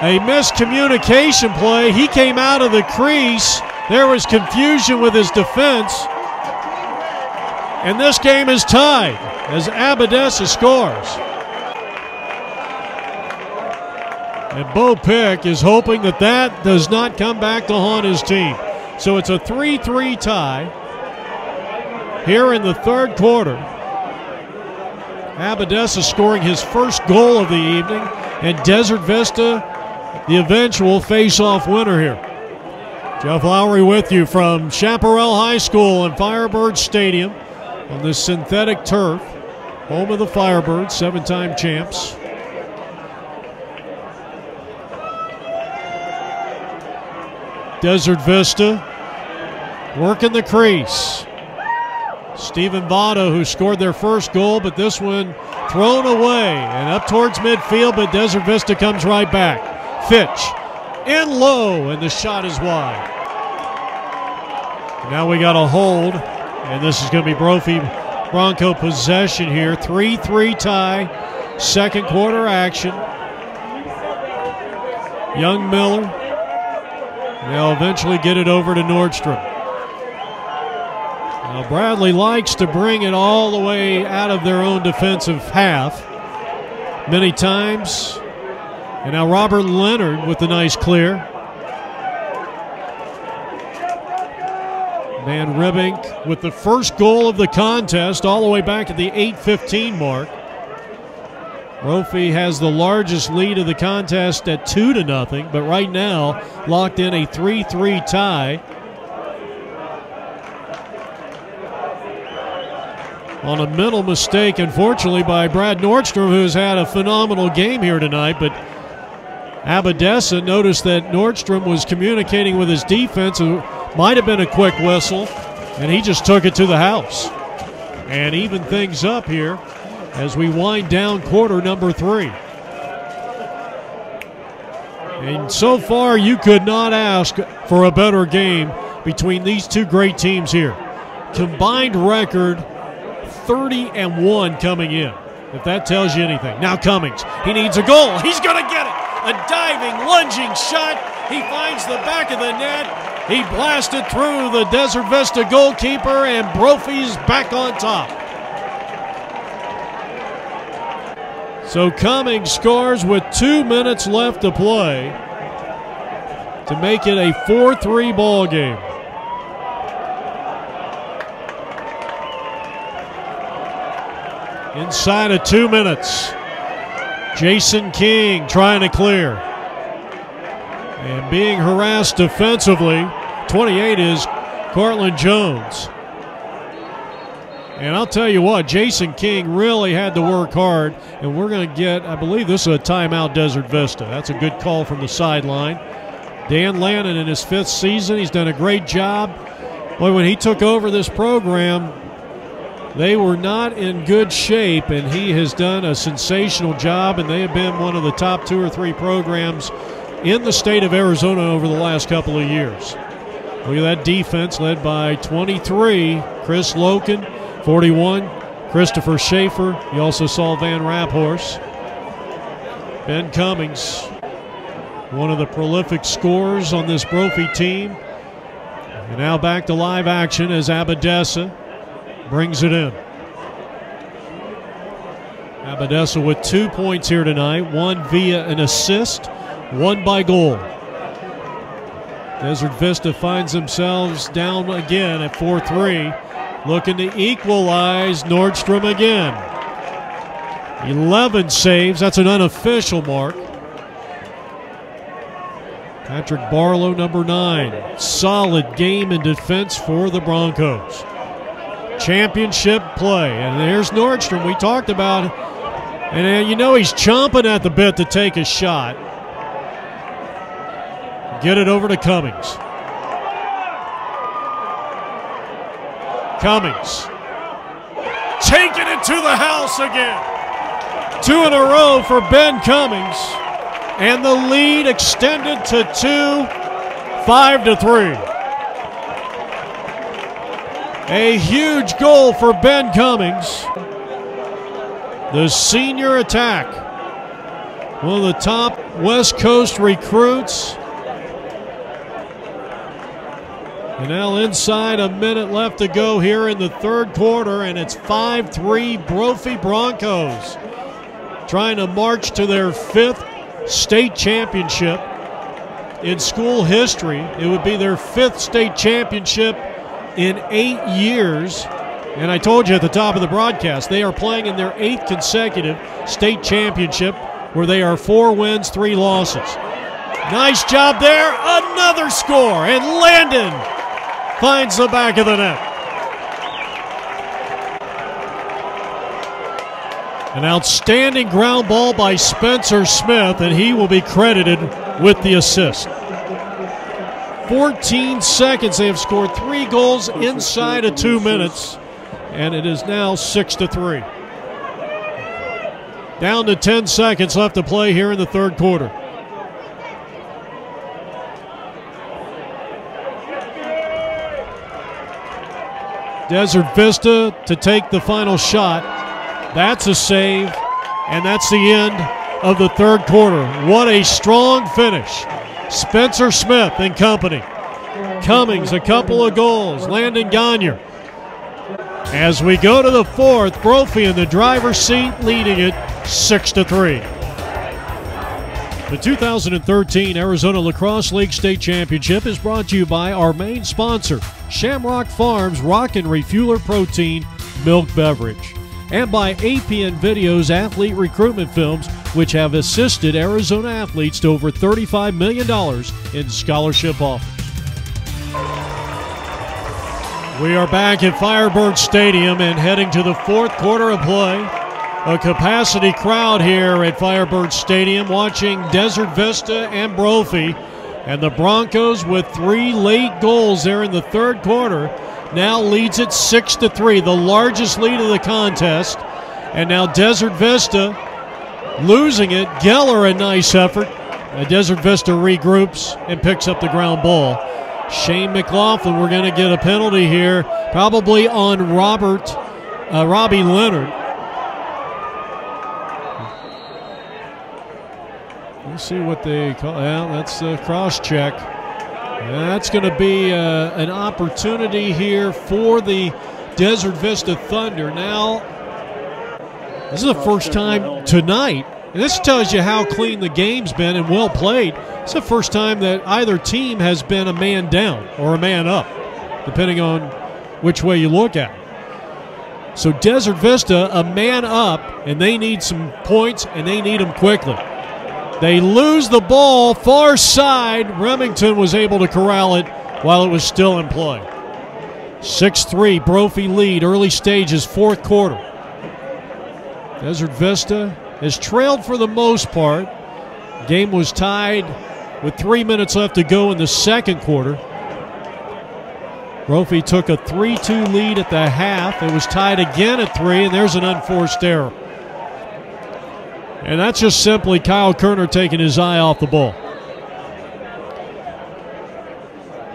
a miscommunication play. He came out of the crease. There was confusion with his defense. And this game is tied as Abadessa scores. And Bo Pick is hoping that that does not come back to haunt his team. So it's a 3-3 tie here in the third quarter. Abadessa scoring his first goal of the evening, and Desert Vista, the eventual face-off winner here. Jeff Lowry with you from Chaparral High School and Firebird Stadium on this synthetic turf, home of the Firebirds, 7-time champs. Desert Vista working the crease. Stephen Votto, who scored their first goal, but this one thrown away and up towards midfield, but Desert Vista comes right back. Fitch in low, and the shot is wide. Now we got a hold, and this is going to be Brophy Bronco possession here. 3-3 tie, second quarter action. Young Miller. They'll eventually get it over to Nordstrom. Now Bradley likes to bring it all the way out of their own defensive half many times. And now Robert Leonard with the nice clear. Van Ribbink with the first goal of the contest all the way back at the 8:15 mark. Brophy has the largest lead of the contest at 2-0, but right now locked in a 3-3 tie. On a mental mistake, unfortunately, by Brad Nordstrom, who's had a phenomenal game here tonight, but Abadessa noticed that Nordstrom was communicating with his defense. It might have been a quick whistle, and he just took it to the house. And even things up here as we wind down quarter number 3. And so far, you could not ask for a better game between these two great teams here. Combined record 30-1 coming in, if that tells you anything. Now Cummings, he needs a goal. He's going to get it. A diving, lunging shot. He finds the back of the net. He blasted through the Desert Vista goalkeeper, and Brophy's back on top. So Cummings scores with 2 minutes left to play to make it a 4-3 ball game. Inside of 2 minutes, Jason King trying to clear. And being harassed defensively, 28 is Cortland Jones. And I'll tell you what, Jason King really had to work hard, and we're going to get, I believe this is a timeout, Desert Vista. That's a good call from the sideline. Dan Lannon in his 5th season, he's done a great job. Boy, when he took over this program, they were not in good shape, and he has done a sensational job, and they have been one of the top 2 or 3 programs in the state of Arizona over the last couple of years. Look at that defense led by 23, Chris Loken, 41, Christopher Schaefer. You also saw Van Raphorst. Ben Cummings, one of the prolific scorers on this Brophy team. And now back to live action as Abadessa brings it in. Abadessa with 2 points here tonight, one via an assist, one by goal. Desert Vista finds themselves down again at 4-3. Looking to equalize. Nordstrom again. 11 saves. That's an unofficial mark. Patrick Barlow, number 9. Solid game in defense for the Broncos. Championship play. And there's Nordstrom. We talked about it. And you know he's chomping at the bit to take a shot. Get it over to Cummings. Cummings taking it to the house again. 2 in a row for Ben Cummings, and the lead extended to 2, 5-3. A huge goal for Ben Cummings. The senior attack, one of the top West Coast recruits. And now inside a minute left to go here in the third quarter, and it's 5-3 Brophy Broncos trying to march to their 5th state championship in school history. It would be their 5th state championship in 8 years. And I told you at the top of the broadcast, they are playing in their 8th consecutive state championship, where they are 4 wins, 3 losses. Nice job there. Another score, and Landon finds the back of the net. An outstanding ground ball by Spencer Smith, and he will be credited with the assist. 14 seconds. They have scored 3 goals inside of 2 minutes, and it is now 6-3. Down to 10 seconds left to play here in the third quarter. Desert Vista to take the final shot. That's a save, and that's the end of the third quarter. What a strong finish. Spencer Smith and company. Cummings, a couple of goals. Landon Gagne. As we go to the fourth, Brophy in the driver's seat, leading it 6-3. The 2013 Arizona Lacrosse League State Championship is brought to you by our main sponsor, Shamrock Farms Rock and Refueler Protein Milk Beverage, and by APN Video's athlete recruitment films, which have assisted Arizona athletes to over $35 million in scholarship offers. We are back at Firebird Stadium and heading to the fourth quarter of play. A capacity crowd here at Firebird Stadium watching Desert Vista and Brophy. And the Broncos, with 3 late goals there in the third quarter, now leads it 6-3, the largest lead of the contest. And now Desert Vista losing it. Geller, a nice effort. Desert Vista regroups and picks up the ground ball. Shane McLaughlin, we're going to get a penalty here, probably on Robbie Leonard. Let's see what they call. Well, that's a cross check. That's going to be an opportunity here for the Desert Vista Thunder. Now, this is the first time tonight, and this tells you how clean the game's been and well played. It's the first time that either team has been a man down or a man up, depending on which way you look at it. So Desert Vista, a man up, and they need some points, and they need them quickly. They lose the ball far side. Remington was able to corral it while it was still in play. 6-3, Brophy lead, early stages, fourth quarter. Desert Vista has trailed for the most part. Game was tied with 3 minutes left to go in the second quarter. Brophy took a 3-2 lead at the half. It was tied again at 3, and there's an unforced error. And that's just simply Kyle Kerner taking his eye off the ball.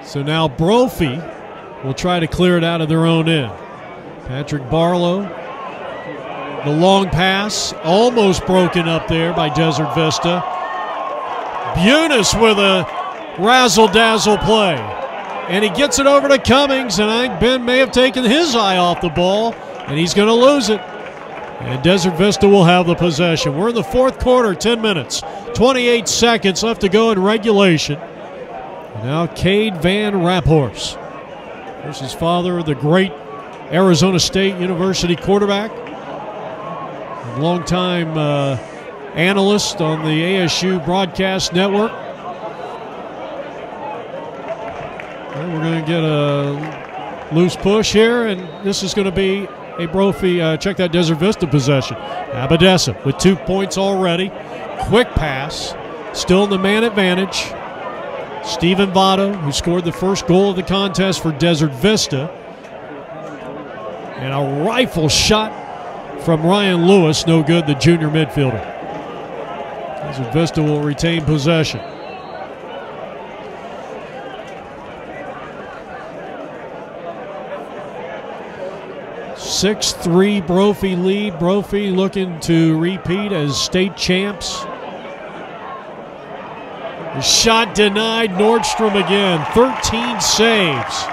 So now Brophy will try to clear it out of their own end. Patrick Barlow, the long pass, almost broken up there by Desert Vista. Bunis with a razzle-dazzle play. And he gets it over to Cummings, and I think Ben may have taken his eye off the ball, and he's going to lose it. And Desert Vista will have the possession. We're in the fourth quarter, 10 minutes, 28 seconds left to go in regulation. And now Cade Van Raphorst. There's his father, the great Arizona State University quarterback. A longtime analyst on the ASU Broadcast Network. And we're going to get a loose push here, and this is going to be a Brophy, check that Desert Vista possession. Abadessa with 2 points already. Quick pass, still in the man advantage. Steven Votto, who scored the first goal of the contest for Desert Vista. And a rifle shot from Ryan Lewis, no good, the junior midfielder. Desert Vista will retain possession. 6-3 Brophy lead. Brophy looking to repeat as state champs. The shot denied. Nordstrom again. 13 saves.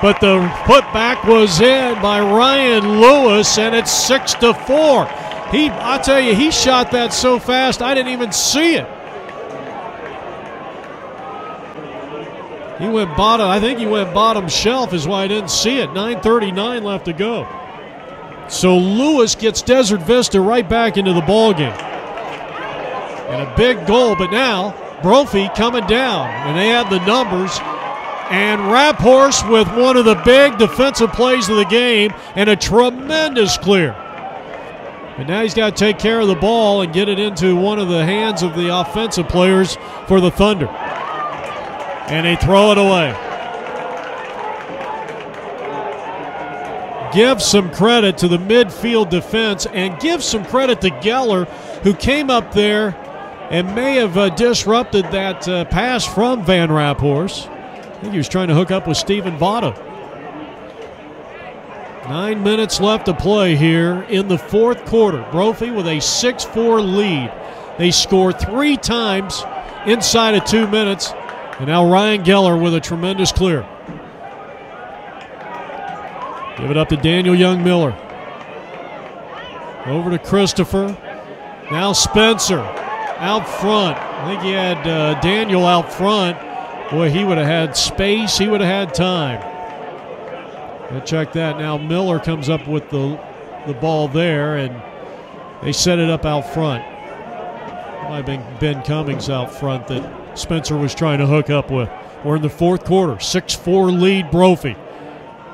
But the putback was in by Ryan Lewis, and it's 6-4. I tell you, he shot that so fast I didn't even see it. He went bottom. I think he went bottom shelf is why I didn't see it. 9:39 left to go. So Lewis gets Desert Vista right back into the ballgame. And a big goal, but now Brophy coming down, and they have the numbers. And Raphorst with one of the big defensive plays of the game and a tremendous clear. And now he's got to take care of the ball and get it into one of the hands of the offensive players for the Thunder. And they throw it away. Give some credit to the midfield defense and give some credit to Geller, who came up there and may have disrupted that pass from Van Raphorst. I think he was trying to hook up with Steven Votto. 9 minutes left to play here in the fourth quarter. Brophy with a 6-4 lead. They score 3 times inside of 2 minutes. And now Ryan Geller with a tremendous clear. Give it up to Daniel Young-Miller. Over to Christopher. Now Spencer out front. I think he had Daniel out front. Boy, he would have had space. He would have had time. Check that. Now Miller comes up with the ball there, and they set it up out front. Might have been Ben Cummings out front that Spencer was trying to hook up with. We're in the fourth quarter. 6-4 lead Brophy.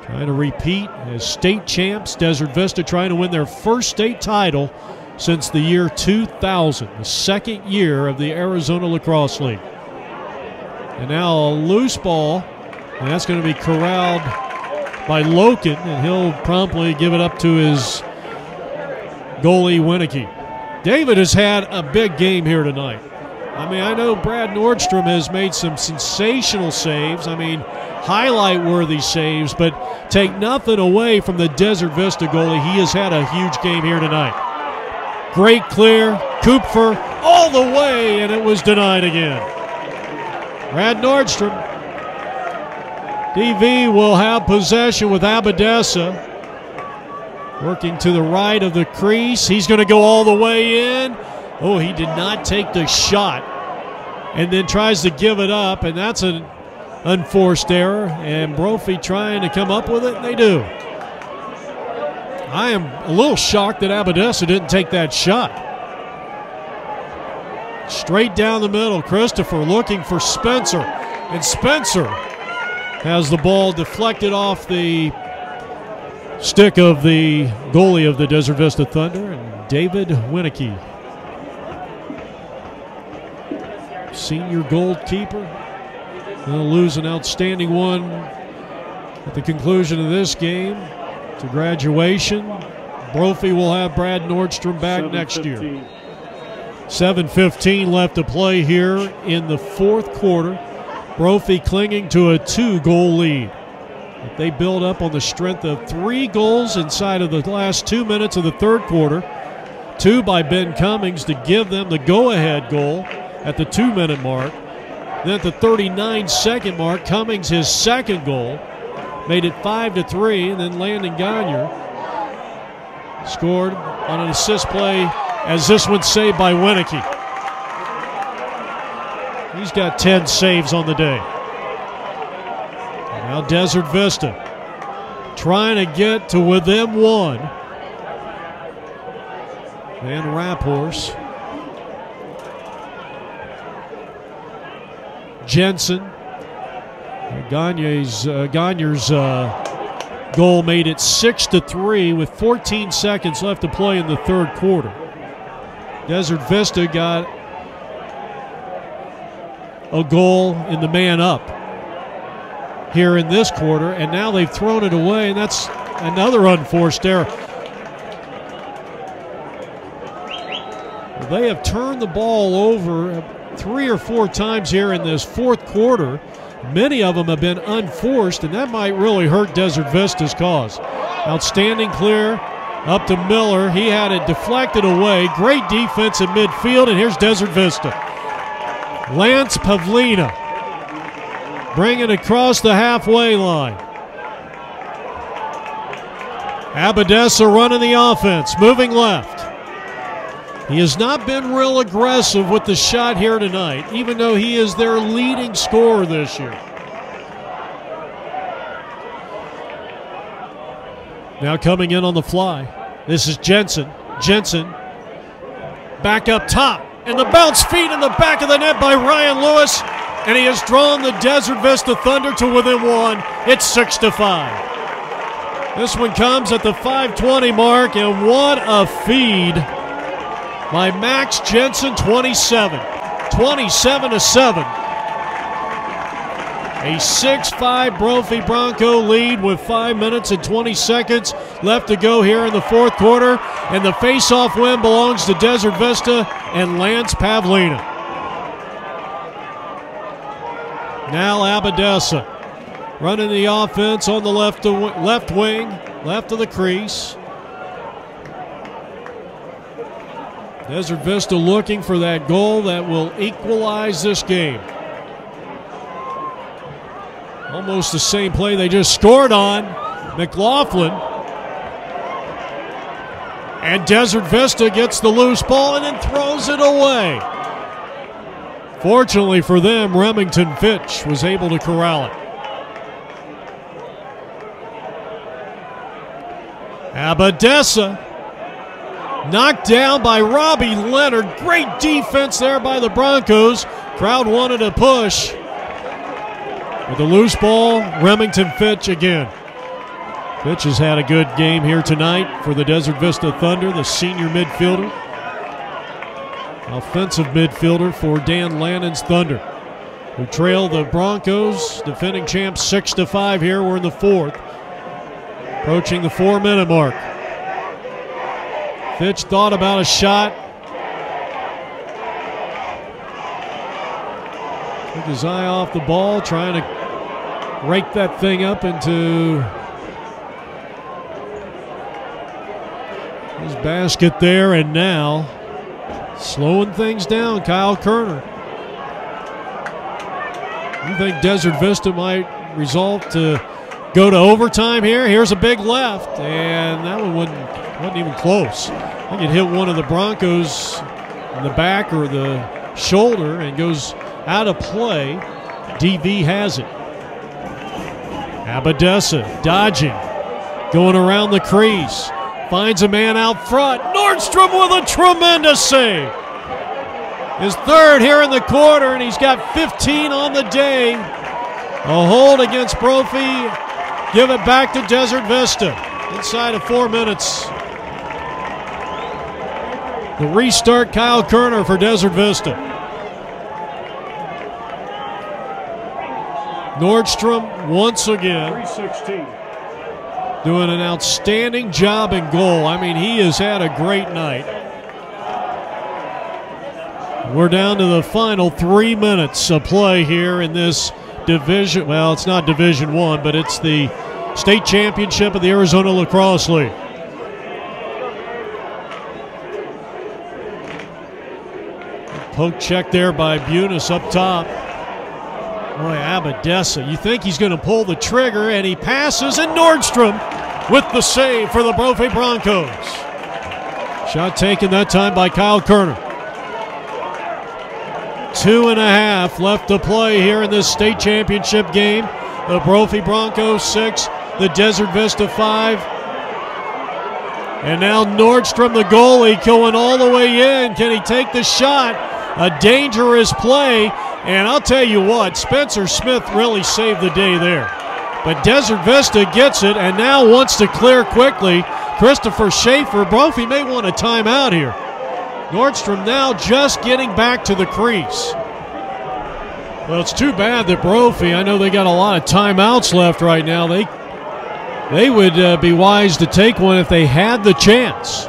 Trying to repeat as state champs. Desert Vista trying to win their first state title since the year 2000, the second year of the Arizona Lacrosse League. And now a loose ball, and that's going to be corralled by Loken, and he'll promptly give it up to his goalie, Winicky. David has had a big game here tonight. I mean, I know Brad Nordstrom has made some sensational saves. I mean, highlight-worthy saves, but take nothing away from the Desert Vista goalie. He has had a huge game here tonight. Great clear, Kupfer all the way, and it was denied again. Brad Nordstrom. DV will have possession with Abadessa. Working to the right of the crease. He's going to go all the way in. Oh, he did not take the shot. And then tries to give it up, and that's an unforced error. And Brophy trying to come up with it, and they do. I am a little shocked that Abadessa didn't take that shot. Straight down the middle, Christopher looking for Spencer. And Spencer has the ball deflected off the stick of the goalie of the Desert Vista Thunder, and David Winicky. Senior goalkeeper. They'll lose an outstanding one at the conclusion of this game to graduation. Brophy will have Brad Nordstrom back next year. 7:15 left to play here in the fourth quarter. Brophy clinging to a 2-goal lead. They build up on the strength of 3 goals inside of the last 2 minutes of the third quarter. 2 by Ben Cummings to give them the go-ahead goal at the 2-minute mark. Then at the 39-second mark, Cummings, his second goal, made it 5-3, and then Landon Gagne scored on an assist play as this one saved by Winicky. He's got 10 saves on the day. Now Desert Vista trying to get to within 1. Van Raphorst. Jensen. Gagne's goal made it 6-3 with 14 seconds left to play in the third quarter. Desert Vista got a goal in the man up here in this quarter, and now they've thrown it away, and that's another unforced error. They have turned the ball over 3 or 4 times here in this fourth quarter. Many of them have been unforced, and that might really hurt Desert Vista's cause. Outstanding clear up to Miller. He had it deflected away. Great defense in midfield, and here's Desert Vista. Lance Pavlina bringing it across the halfway line. Abadessa running the offense, moving left. He has not been real aggressive with the shot here tonight, even though he is their leading scorer this year. Now coming in on the fly. This is Jensen. Jensen back up top, and the bounce feed in the back of the net by Ryan Lewis, and he has drawn the Desert Vista Thunder to within 1. It's 6-5. This one comes at the 5:20 mark, and what a feed by Max Jensen, 27. 27-7. A 6-5 Brophy Bronco lead with 5 minutes and 20 seconds left to go here in the fourth quarter. And the face-off win belongs to Desert Vista and Lance Pavlina. Now Abadessa running the offense on the left wing. left of the crease. Desert Vista looking for that goal that will equalize this game. Almost the same play they just scored on. McLaughlin. And Desert Vista gets the loose ball and then throws it away. Fortunately for them, Remington Fitch was able to corral it. Abadessa knocked down by Robbie Leonard. Great defense there by the Broncos. Crowd wanted a push. With the loose ball, Remington Fitch again. Fitch has had a good game here tonight for the Desert Vista Thunder, the senior midfielder. Offensive midfielder for Dan Lannon's Thunder, who trail the Broncos, defending champs 6-5 here. We're in the fourth, approaching the 4-minute mark. Fitch thought about a shot. Took his eye off the ball, trying to rake that thing up into his basket there, and now slowing things down, Kyle Kerner. You think Desert Vista might resolve to go to overtime here? Here's a big left, and that one wasn't even close. I think it hit one of the Broncos in the back or the shoulder and goes out of play. DV has it. Abadessa dodging, going around the crease. Finds a man out front. Nordstrom with a tremendous save. His third here in the quarter, and he's got 15 on the day. A hold against Brophy. Give it back to Desert Vista. Inside of 4 minutes. The restart, Kyle Kerner for Desert Vista. Nordstrom once again. 316. Doing an outstanding job in goal. I mean, he has had a great night. We're down to the final 3 minutes of play here in this division. Well, it's not Division I, but it's the state championship of the Arizona Lacrosse League. Poke check there by Bunis up top. Boy, Abadessa, you think he's going to pull the trigger, and he passes, and Nordstrom with the save for the Brophy Broncos. Shot taken that time by Kyle Kerner. 2.5 left to play here in this state championship game. The Brophy Broncos 6, the Desert Vista 5. And now Nordstrom, the goalie, going all the way in. Can he take the shot? A dangerous play. And I'll tell you what, Spencer Smith really saved the day there. But Desert Vista gets it and now wants to clear quickly. Christopher Schaefer, Brophy may want a timeout here. Nordstrom now just getting back to the crease. Well, it's too bad that Brophy, I know they got a lot of timeouts left right now. They would be wise to take one if they had the chance.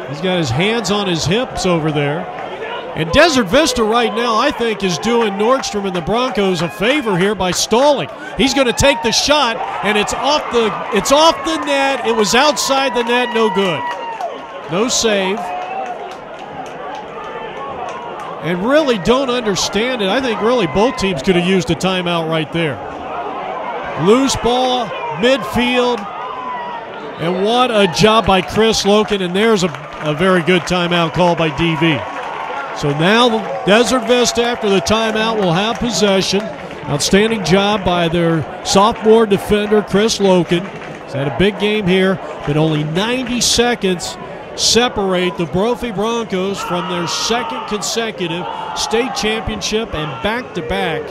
He's got his hands on his hips over there. And Desert Vista right now, I think, is doing Nordstrom and the Broncos a favor here by stalling. He's going to take the shot, and it's off the net. It was outside the net, no good. No save. And really don't understand it. I think really both teams could have used a timeout right there. Loose ball, midfield, and what a job by Chris Loken, and there's a very good timeout called by DV. So now Desert Vista, after the timeout, will have possession. Outstanding job by their sophomore defender, Chris Loken. He's had a big game here, but only 90 seconds separate the Brophy Broncos from their second consecutive state championship and back-to-back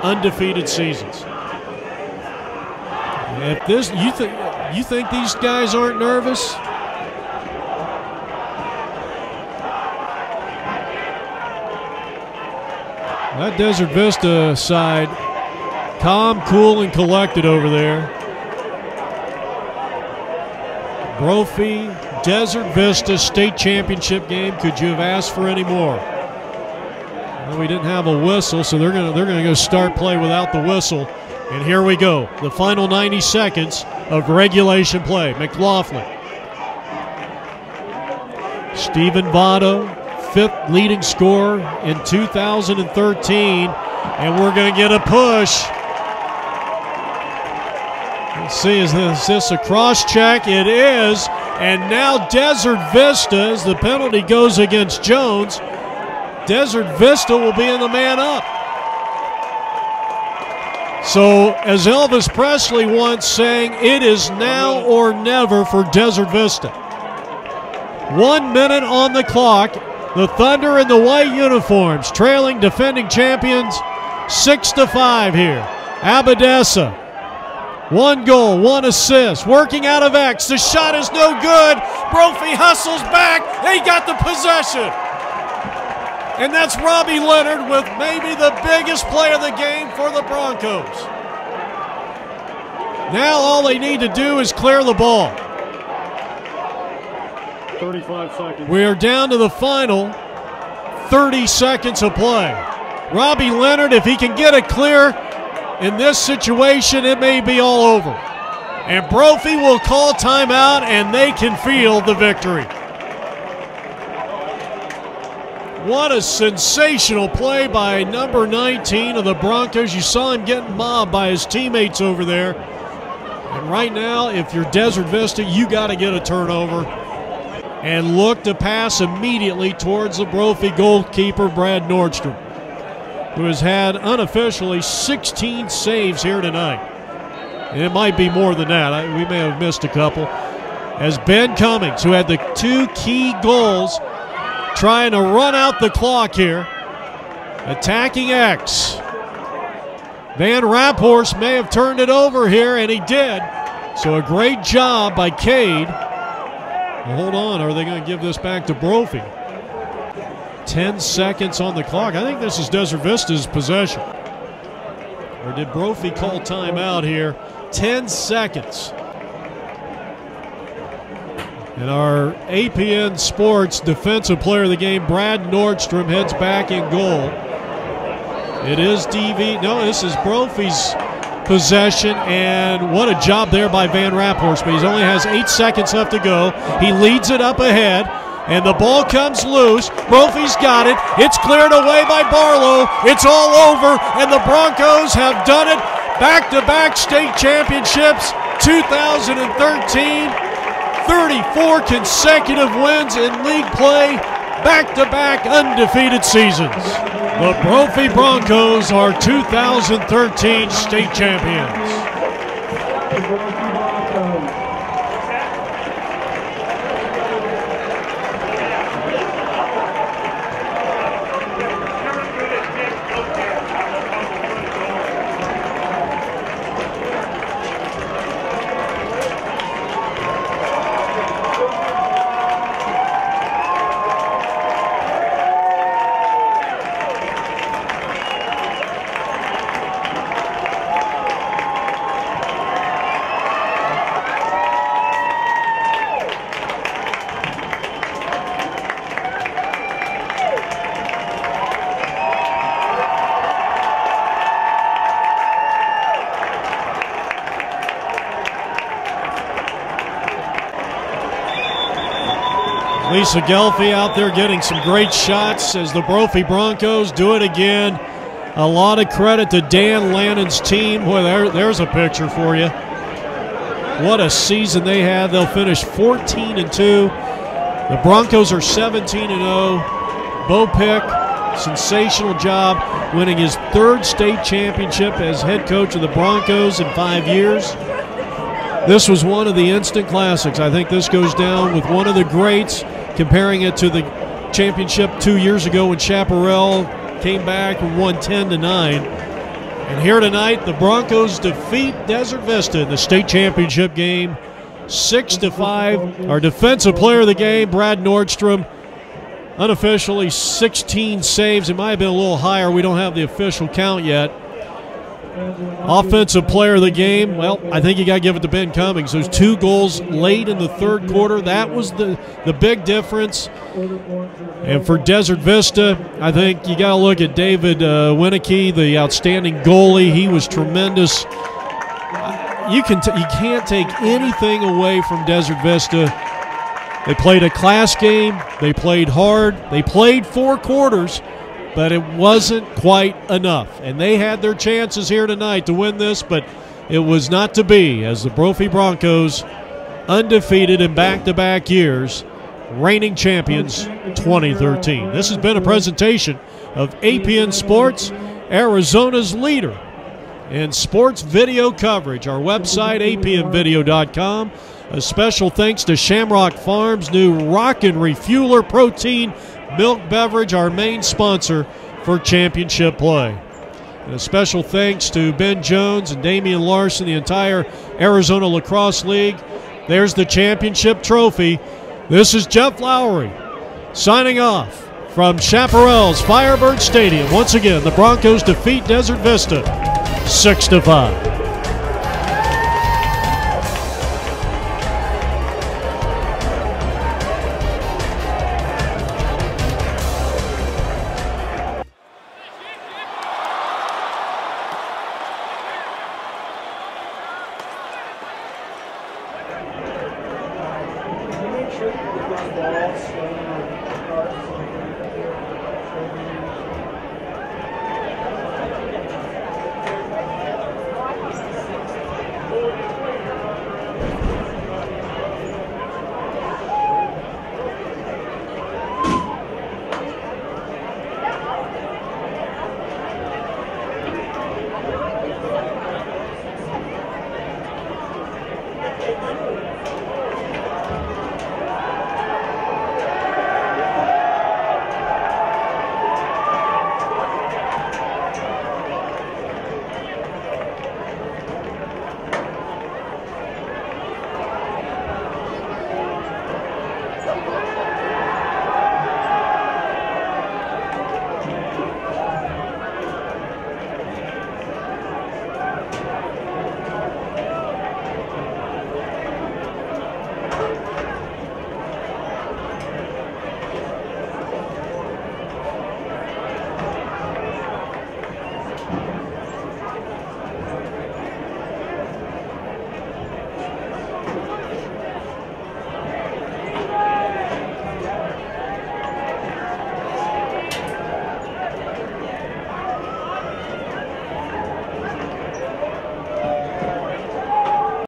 undefeated seasons. If this, you think these guys aren't nervous? That Desert Vista side, calm, cool, and collected over there. Brophy, Desert Vista state championship game. Could you have asked for any more? Well, we didn't have a whistle, so they're gonna go start play without the whistle. And here we go, the final 90 seconds of regulation play. McLaughlin. Stephen Votto, 5th leading scorer in 2013. And we're going to get a push. Let's see, is this a cross check? It is. And now Desert Vista, as the penalty goes against Jones, Desert Vista will be in the man up. So, as Elvis Presley once sang, it is now or never for Desert Vista. 1 minute on the clock. The Thunder in the white uniforms, trailing defending champions 6-5 here. Abadessa, 1 goal, 1 assist, working out of X. The shot is no good. Brophy hustles back. He got the possession. And that's Robbie Leonard with maybe the biggest play of the game for the Broncos. Now all they need to do is clear the ball. 35 seconds. We are down to the final 30 seconds of play. Robbie Leonard, if he can get it clear in this situation, it may be all over. And Brophy will call timeout, and they can feel the victory. What a sensational play by number 19 of the Broncos. You saw him getting mobbed by his teammates over there. And right now, if you're Desert Vista, you got to get a turnover and look to pass immediately towards the Brophy goalkeeper, Brad Nordstrom, who has had unofficially 16 saves here tonight. And it might be more than that. We may have missed a couple. As Ben Cummings, who had the 2 key goals, trying to run out the clock here, attacking X. Van Raphorst may have turned it over here, and he did. So a great job by Cade. Well, hold on, are they going to give this back to Brophy? 10 seconds on the clock. I think this is Desert Vista's possession. Or did Brophy call timeout here? 10 seconds. And our APN Sports Defensive Player of the Game, Brad Nordstrom, heads back in goal. It is DV. No, this is Brophy's possession, and what a job there by Van Raphorst. But he only has 8 seconds left to go. He leads it up ahead, and the ball comes loose. Brophy's got it. It's cleared away by Barlow. It's all over, and the Broncos have done it. Back-to-back state championships, 2013. 34 consecutive wins in league play, back-to-back undefeated seasons. The Brophy Broncos are 2013 state champions. Lisa Gelfi out there getting some great shots as the Brophy Broncos do it again. A lot of credit to Dan Lannon's team. Boy, there's a picture for you. What a season they had. They'll finish 14-2. The Broncos are 17-0. Bo Pick, sensational job, winning his 3rd state championship as head coach of the Broncos in 5 years. This was one of the instant classics. I think this goes down with one of the greats, comparing it to the championship 2 years ago when Chaparral came back and won 10-9. And here tonight, the Broncos defeat Desert Vista in the state championship game, 6-5. Our defensive player of the game, Brad Nordstrom, unofficially 16 saves. It might have been a little higher. We don't have the official count yet. Offensive player of the game, well, I think you got to give it to Ben Cummings. Those 2 goals late in the third quarter, that was the big difference. And for Desert Vista, I think you got to look at David Winnicky, the outstanding goalie. He was tremendous. You can't take anything away from Desert Vista. They played a class game. They played hard. They played 4 quarters, but it wasn't quite enough. And they had their chances here tonight to win this, but it was not to be, as the Brophy Broncos, undefeated in back-to-back years, reigning champions 2013. This has been a presentation of APN Sports, Arizona's leader in sports video coverage. Our website, apnvideo.com. A special thanks to Shamrock Farms' new Rockin' Refueler Protein Milk Beverage, our main sponsor for championship play. And a special thanks to Ben Jones and Damian Larson, the entire Arizona Lacrosse League. There's the championship trophy. This is Jeff Lowry signing off from Chaparral's Firebird Stadium. Once again, the Broncos defeat Desert Vista 6-5.